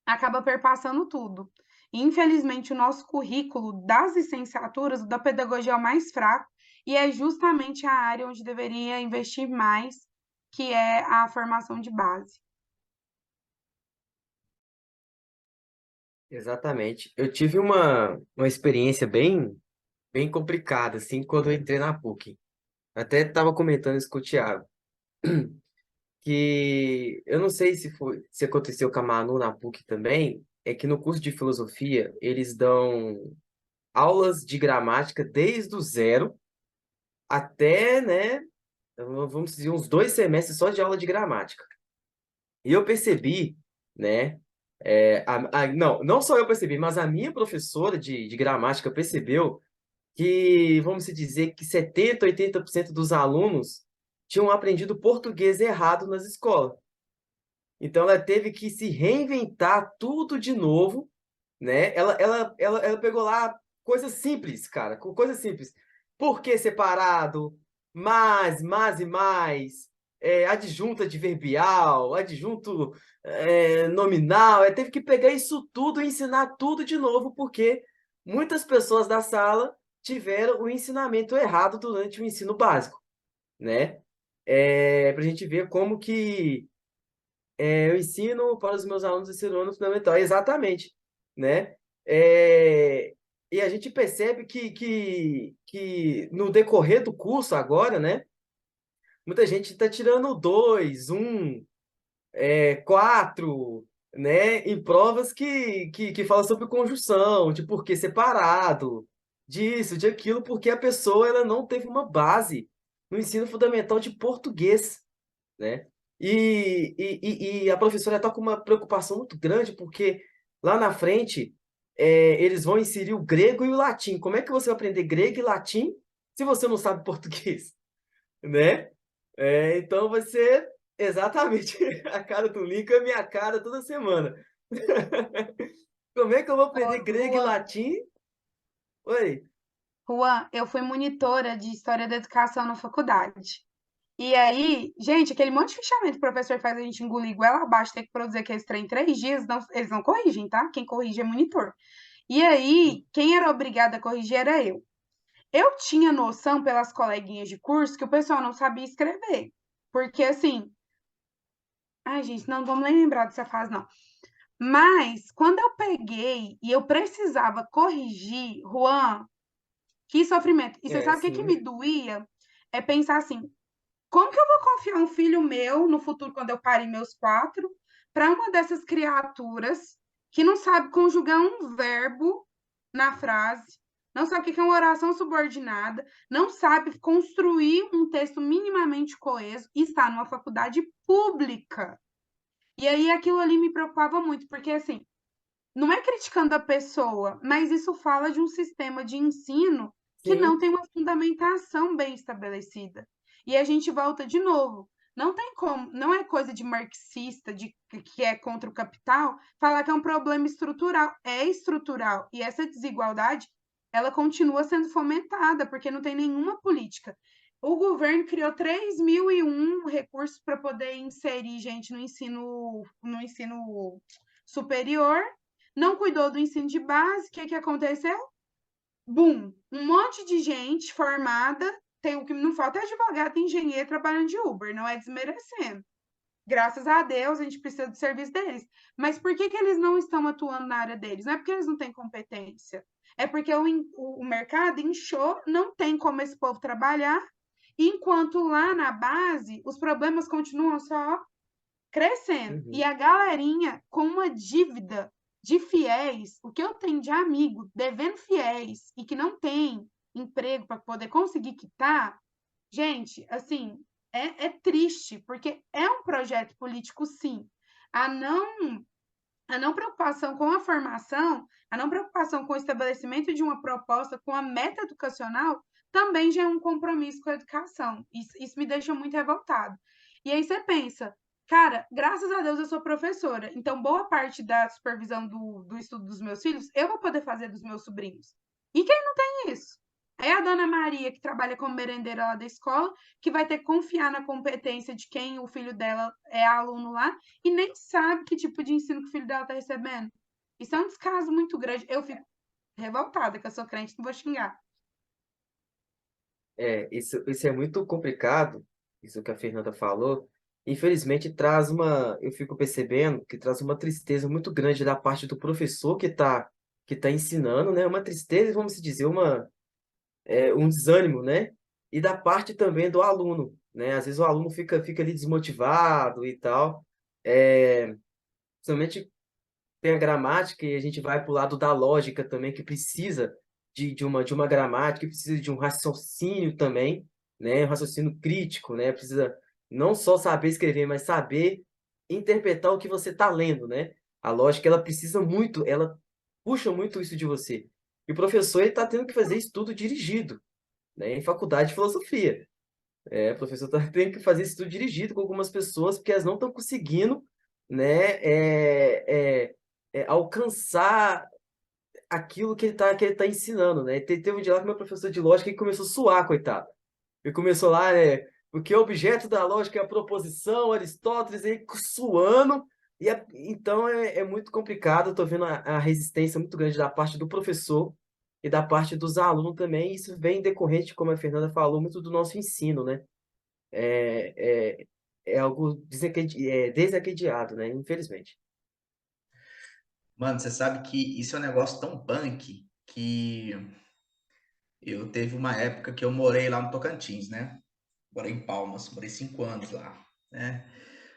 acaba perpassando tudo. E, infelizmente, o nosso currículo das licenciaturas, o da pedagogia, é o mais fraco, e é justamente a área onde deveria investir mais, que é a formação de base. Exatamente. Eu tive uma experiência bem complicada, assim, quando eu entrei na PUC. Até estava comentando isso com o Thiago, que eu não sei se aconteceu com a Manu na PUC também, é que no curso de filosofia eles dão aulas de gramática desde o zero até, né, vamos dizer, uns 2 semestres só de aula de gramática. E eu percebi, né, não só eu percebi, mas a minha professora de gramática percebeu que, vamos dizer, que 70, 80% dos alunos tinham aprendido português errado nas escolas. Então, ela teve que se reinventar tudo de novo, né? Ela pegou lá coisas simples, cara, com coisas simples. Por que separado? Mas e mais. Adjunto adverbial, adjunto nominal. Teve que pegar isso tudo e ensinar tudo de novo, porque muitas pessoas da sala tiveram o ensinamento errado durante o ensino básico, né? Para a gente ver como que eu ensino para os meus alunos do ensino ano fundamental, exatamente, né? E a gente percebe que no decorrer do curso agora, né? Muita gente está tirando 2, 1, 4, né? Em provas que fala sobre conjunção, de porquê separado, disso, de aquilo, porque a pessoa ela não teve uma base no ensino fundamental de português, né? E a professora está com uma preocupação muito grande, porque lá na frente eles vão inserir o grego e o latim. Como é que você vai aprender grego e latim se você não sabe português, né? Então vai ser exatamente a cara do Lincoln, a minha cara toda semana. Como é que eu vou aprender grego e Juan, latim? Oi. Juan, eu fui monitora de História da Educação na faculdade. E aí, gente, aquele monte de fichamento que o professor faz a gente engolir goela abaixo, ter que produzir aqueles trem em 3 dias, eles não corrigem, tá? Quem corrige é monitor. E aí, quem era obrigado a corrigir era eu. Eu tinha noção pelas coleguinhas de curso que o pessoal não sabia escrever. Porque assim, ai, gente, não vamos nem lembrar dessa fase, não. Mas quando eu peguei e eu precisava corrigir, Juan, que sofrimento. E você sabe o que Sim. me doía? É pensar assim, como que eu vou confiar um filho meu no futuro, quando eu parei meus 4, para uma dessas criaturas que não sabe conjugar um verbo na frase, não sabe o que é uma oração subordinada, não sabe construir um texto minimamente coeso e está numa faculdade pública. E aí aquilo ali me preocupava muito, porque assim, não é criticando a pessoa, mas isso fala de um sistema de ensino que Sim. não tem uma fundamentação bem estabelecida. E a gente volta de novo. Não tem como, não é coisa de marxista, de que é contra o capital, falar que é um problema estrutural. É estrutural. E essa desigualdade, ela continua sendo fomentada, porque não tem nenhuma política. O governo criou 3.001 recursos para poder inserir gente no ensino superior, não cuidou do ensino de base, o que aconteceu? Bum! Um monte de gente formada, tem o que não falta é advogado e engenheiro trabalhando de Uber, não é desmerecendo. Graças a Deus, a gente precisa do serviço deles. Mas por que eles não estão atuando na área deles? Não é porque eles não têm competência. É porque o mercado inchou, não tem como esse povo trabalhar, enquanto lá na base os problemas continuam só crescendo. E Uhum. a galerinha com uma dívida de fiéis, o que eu tenho de amigo devendo fiéis e que não tem emprego para poder conseguir quitar, gente, assim, é triste, porque é um projeto político, sim. A não, a não preocupação com a formação, a não preocupação com o estabelecimento de uma proposta, com a meta educacional, também já é um compromisso com a educação. Isso me deixa muito revoltado. E aí você pensa, cara, graças a Deus eu sou professora, então boa parte da supervisão do estudo dos meus filhos eu vou poder fazer dos meus sobrinhos. E quem não tem isso? É a dona Maria, que trabalha como merendeira lá da escola, que vai ter que confiar na competência de quem o filho dela é aluno lá e nem sabe que tipo de ensino que o filho dela está recebendo. Isso é um descaso muito grande. Eu fico revoltada, que eu sou crente, não vou xingar. Isso é muito complicado, isso que a Fernanda falou. Infelizmente, eu fico percebendo que traz uma tristeza muito grande da parte do professor que tá ensinando, né? Uma tristeza, vamos dizer, um desânimo, né? E da parte também do aluno, né? Às vezes o aluno fica ali desmotivado e tal. Principalmente tem a gramática e a gente vai para o lado da lógica também, que precisa de uma gramática, que precisa de um raciocínio também, né? Um raciocínio crítico, né? Precisa não só saber escrever, mas saber interpretar o que você está lendo, né? A lógica, ela precisa muito, ela puxa muito isso de você. E o professor, ele está tendo que fazer estudo dirigido, né? Em faculdade de filosofia. O professor está tendo que fazer estudo dirigido com algumas pessoas, porque elas não estão conseguindo, né? Alcançar aquilo que ele tá ensinando, né? Teve um dia lá que meu professor de lógica que começou a suar, coitado. Ele começou lá, né? Porque o objeto da lógica é a proposição, Aristóteles, aí suando. Então é muito complicado. Eu tô vendo a resistência muito grande da parte do professor e da parte dos alunos também. E isso vem decorrente, como a Fernanda falou, muito do nosso ensino, né? É, é, é algo desencadeado, né? Infelizmente. Mano, você sabe que isso é um negócio tão punk que eu teve uma época que eu morei lá no Tocantins, né? Morei em Palmas, morei 5 anos lá, né?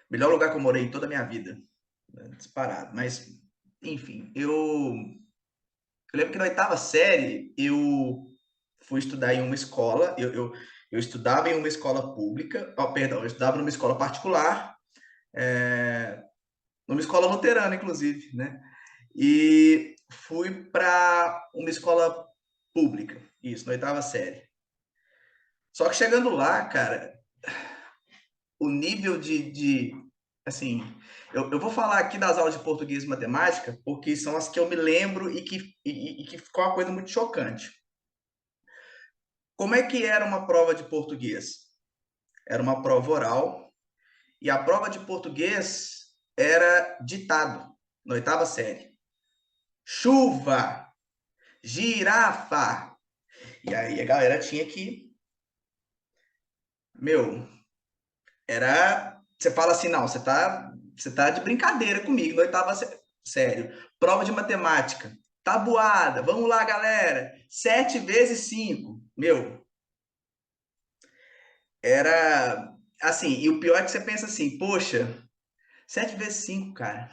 Melhor lugar que eu morei em toda a minha vida. né, disparado. Mas, enfim, eu lembro que na oitava série eu fui estudar em uma escola, eu estudava em uma escola pública, perdão, eu estudava numa escola particular, é, numa escola luterana, inclusive, né? E fui para uma escola pública, isso, na oitava série. Só que chegando lá, cara, o nível assim, eu vou falar aqui das aulas de português e matemática, porque são as que eu me lembro e que ficou uma coisa muito chocante. Como é que era uma prova de português? Era uma prova oral, e a prova de português era ditado, na oitava série. Chuva, girafa. E aí a galera tinha que, meu, era, você fala assim, não, você tá de brincadeira comigo, na oitava sério. Prova de matemática, tabuada, vamos lá, galera. 7 vezes 5. Meu, era assim, e o pior é que você pensa assim, poxa, 7 vezes 5, cara.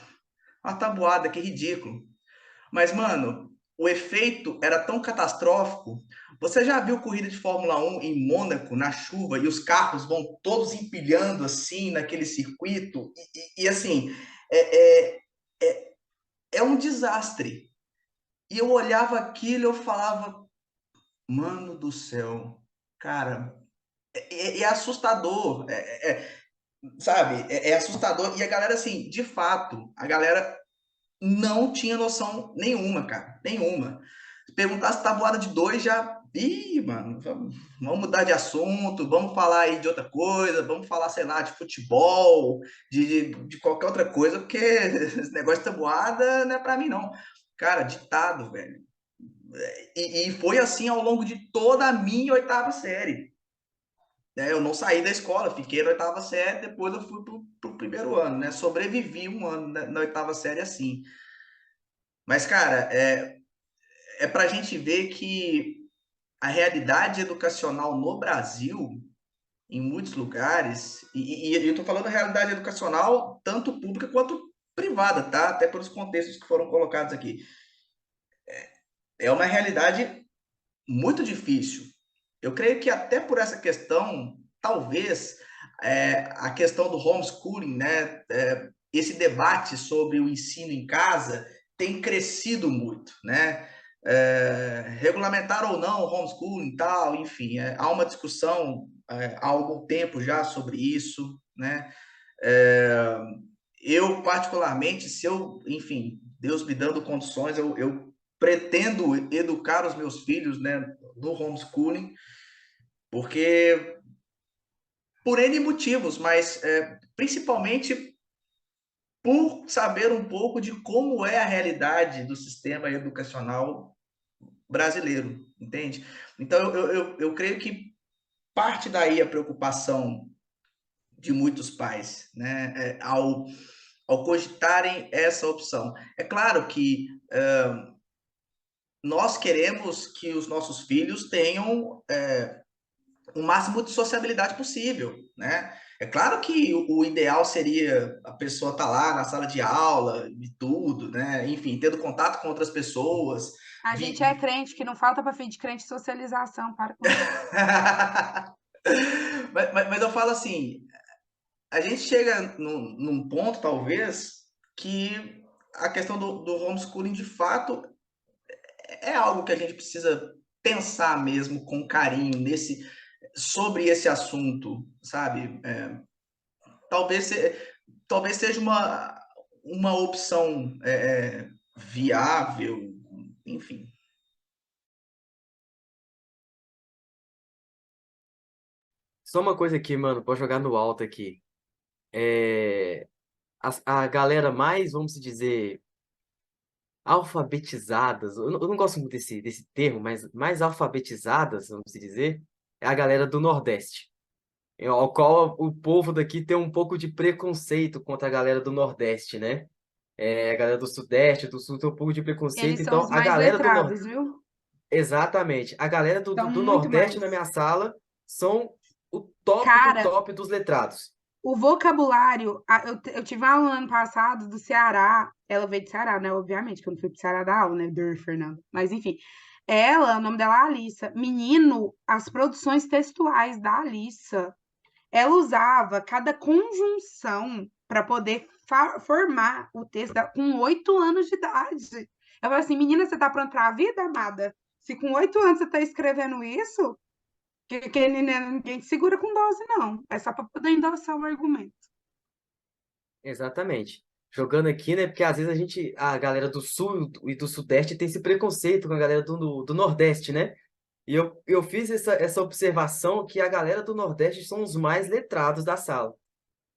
Uma tabuada, que ridículo. Mas, mano, o efeito era tão catastrófico. Você já viu corrida de Fórmula 1 em Mônaco, na chuva, e os carros vão todos empilhando assim naquele circuito? E, assim, é, é, é, é um desastre. E eu olhava aquilo e eu falava, mano do céu, cara, é assustador. Sabe? É assustador. E a galera, assim, de fato, a galera não tinha noção nenhuma, cara. Nenhuma. Se perguntasse tabuada de 2, já. Ih, mano, vamos mudar de assunto, vamos falar aí de outra coisa, vamos falar, sei lá, de futebol, de qualquer outra coisa, porque esse negócio de tabuada não é pra mim, não. Cara, ditado, velho. E foi assim ao longo de toda a minha oitava série. Né? Eu não saí da escola, fiquei na oitava série, depois eu fui pro primeiro ano, né? Sobrevivi um ano na oitava série assim. Mas, cara, é para a gente ver que a realidade educacional no Brasil, em muitos lugares, e eu estou falando da realidade educacional tanto pública quanto privada, tá? Até pelos contextos que foram colocados aqui. É uma realidade muito difícil. Eu creio que até por essa questão, talvez a questão do homeschooling, né? Esse debate sobre o ensino em casa tem crescido muito, né? Regulamentar ou não o homeschooling e tal, enfim, há uma discussão há algum tempo já sobre isso, né? É, eu, particularmente, se eu, enfim, Deus me dando condições, eu pretendo educar os meus filhos, né, no homeschooling, porque por N motivos, mas principalmente por saber um pouco de como é a realidade do sistema educacional brasileiro, entende? Então, eu creio que parte daí a preocupação de muitos pais, né, ao cogitarem essa opção. É claro que nós queremos que os nossos filhos tenham o máximo de sociabilidade possível, né? É claro que o ideal seria a pessoa estar lá na sala de aula e tudo, né? Enfim, tendo contato com outras pessoas. A gente é crente, que não falta para filho de crente socialização, para com isso. mas eu falo assim, a gente chega num ponto, talvez, que a questão do homeschooling, de fato, é algo que a gente precisa pensar mesmo com carinho sobre esse assunto, sabe? Talvez, talvez seja uma opção viável, enfim. Só uma coisa aqui, mano, pode jogar no alto aqui. É, a galera mais, vamos dizer, alfabetizadas, eu não gosto muito desse termo, mas mais alfabetizadas, vamos dizer, é a galera do Nordeste. Ao qual o povo daqui tem um pouco de preconceito contra a galera do Nordeste, né? A galera do Sudeste, do Sul tem um pouco de preconceito. Eles são Então, os a mais galera do Nordeste. letrados, viu? Exatamente. A galera São do muito Nordeste na mais. minha sala são o top do Cara, top dos letrados. O vocabulário, eu tive uma aluna ano passado do Ceará, ela veio do Ceará, né? Obviamente, que eu não fui pro Ceará da aula, né? Fernanda. Mas enfim, ela, o nome dela é Alissa. Menino, as produções textuais da Alissa, ela usava cada conjunção para poder formar o texto com 8 anos de idade. Eu falei assim, menina, você tá pronta para a vida, amada? Se com 8 anos você tá escrevendo isso, que ninguém te segura com 12, não. É só para poder endossar o argumento. Exatamente. Jogando aqui, né? Porque às vezes a galera do Sul e do Sudeste tem esse preconceito com a galera do Nordeste, né? E eu fiz essa observação que a galera do Nordeste são os mais letrados da sala,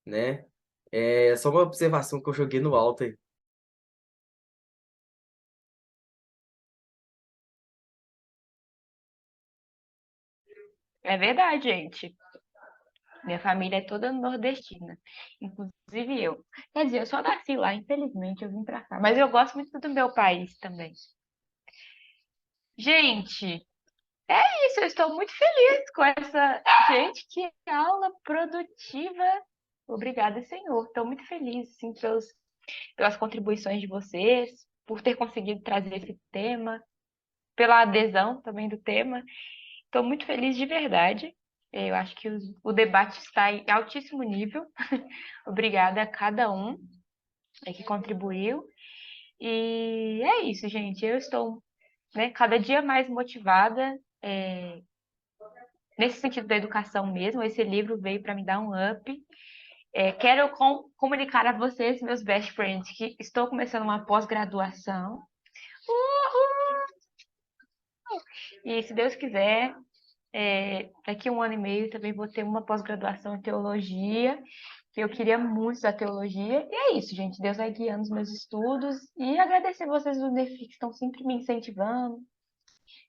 né? É só uma observação que eu joguei no alto aí. É verdade, gente. Minha família é toda nordestina, inclusive eu. Quer dizer, eu só nasci lá, infelizmente, eu vim pra cá. Mas eu gosto muito do meu país também. Gente, é isso, eu estou muito feliz com essa. Gente, que aula produtiva. Obrigada, Senhor. Estou muito feliz, sim, pelas contribuições de vocês, por ter conseguido trazer esse tema, pela adesão também do tema. Estou muito feliz de verdade. Eu acho que o debate está em altíssimo nível. Obrigada a cada um que contribuiu. E é isso, gente. Eu estou, né, cada dia mais motivada, nesse sentido da educação mesmo. Esse livro veio para me dar um up. Quero comunicar a vocês, meus best friends, que estou começando uma pós-graduação. E se Deus quiser, daqui a 1 ano e meio também vou ter uma pós-graduação em teologia, que eu queria muito da teologia. E é isso, gente. Deus vai guiando os meus estudos. E agradecer vocês do NEFI que estão sempre me incentivando,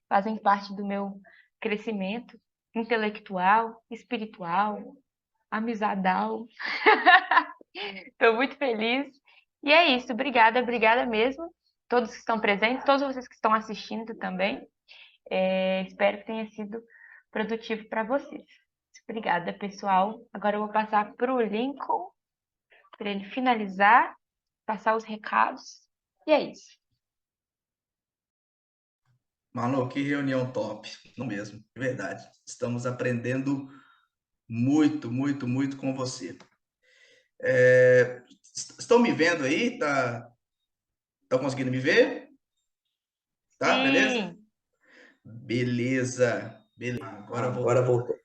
fazem parte do meu crescimento intelectual, espiritual, amizadal. Estou muito feliz. E é isso. Obrigada, obrigada mesmo. Todos que estão presentes, todos vocês que estão assistindo também. Espero que tenha sido produtivo para vocês. Obrigada, pessoal. Agora eu vou passar para o Lincoln, para ele finalizar, passar os recados. E é isso. Manu, que reunião top. Não mesmo, de verdade. Estamos aprendendo muito, muito, muito com você. Estão me vendo aí? Estão conseguindo me ver? Tá, beleza? Sim. Beleza. Agora Agora voltou. voltou.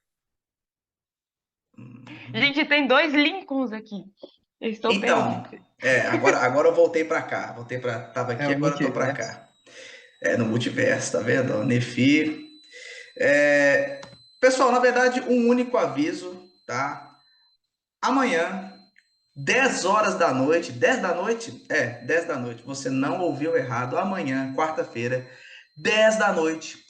Gente, tem 2 Lincolns aqui. Eu estou Então, perdida. agora eu voltei para cá. Tava aqui, É o agora eu tô para multiverso. cá. No multiverso, tá vendo? Nefi. É, pessoal, na verdade, um único aviso, tá? Amanhã, 10 horas da noite, 10 da noite? 10 da noite. Você não ouviu errado. Amanhã, quarta-feira, 10 da noite,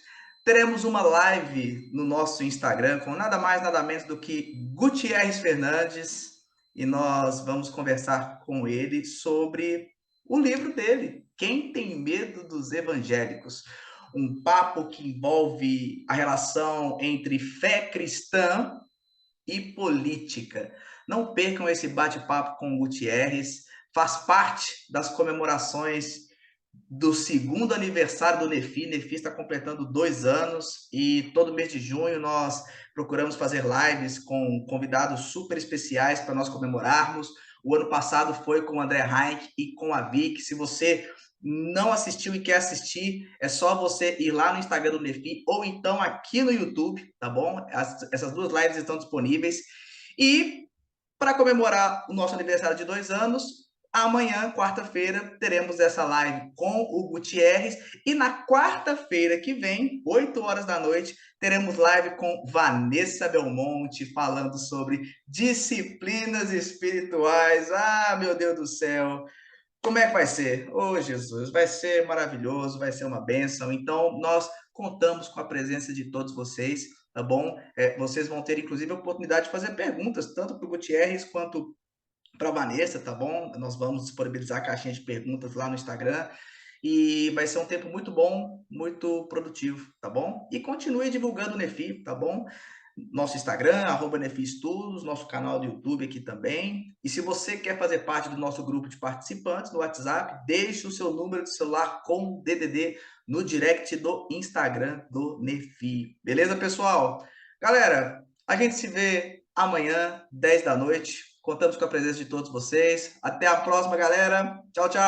teremos uma live no nosso Instagram com nada mais, nada menos do que Gutierrez Fernandes e nós vamos conversar com ele sobre o livro dele, Quem Tem Medo dos Evangélicos? Um papo que envolve a relação entre fé cristã e política. Não percam esse bate-papo com o Gutierrez, faz parte das comemorações do segundo aniversário do Nefi. Nefi está completando 2 anos e todo mês de junho nós procuramos fazer lives com convidados super especiais para nós comemorarmos. O ano passado foi com o André Heinck e com a Vic. Se você não assistiu e quer assistir, é só você ir lá no Instagram do Nefi ou então aqui no YouTube, tá bom? Essas 2 lives estão disponíveis. E para comemorar o nosso aniversário de 2 anos, amanhã, quarta-feira, teremos essa live com o Gutierrez. E na quarta-feira que vem, 8 horas da noite, teremos live com Vanessa Belmonte, falando sobre disciplinas espirituais. Ah, meu Deus do céu! Como é que vai ser? Oh, Jesus, vai ser maravilhoso, vai ser uma bênção. Então, nós contamos com a presença de todos vocês, tá bom? Vocês vão ter, inclusive, a oportunidade de fazer perguntas, tanto para o Gutierrez quanto para a Vanessa, tá bom? Nós vamos disponibilizar a caixinha de perguntas lá no Instagram. E vai ser um tempo muito bom, muito produtivo, tá bom? E continue divulgando o Nefi, tá bom? nosso Instagram, @NefiEstudos, nosso canal do YouTube aqui também. E se você quer fazer parte do nosso grupo de participantes no WhatsApp, deixe o seu número de celular com DDD no direct do Instagram do Nefi. Beleza, pessoal? Galera, a gente se vê amanhã, 10 da noite. Contamos com a presença de todos vocês. Até a próxima, galera. Tchau, tchau.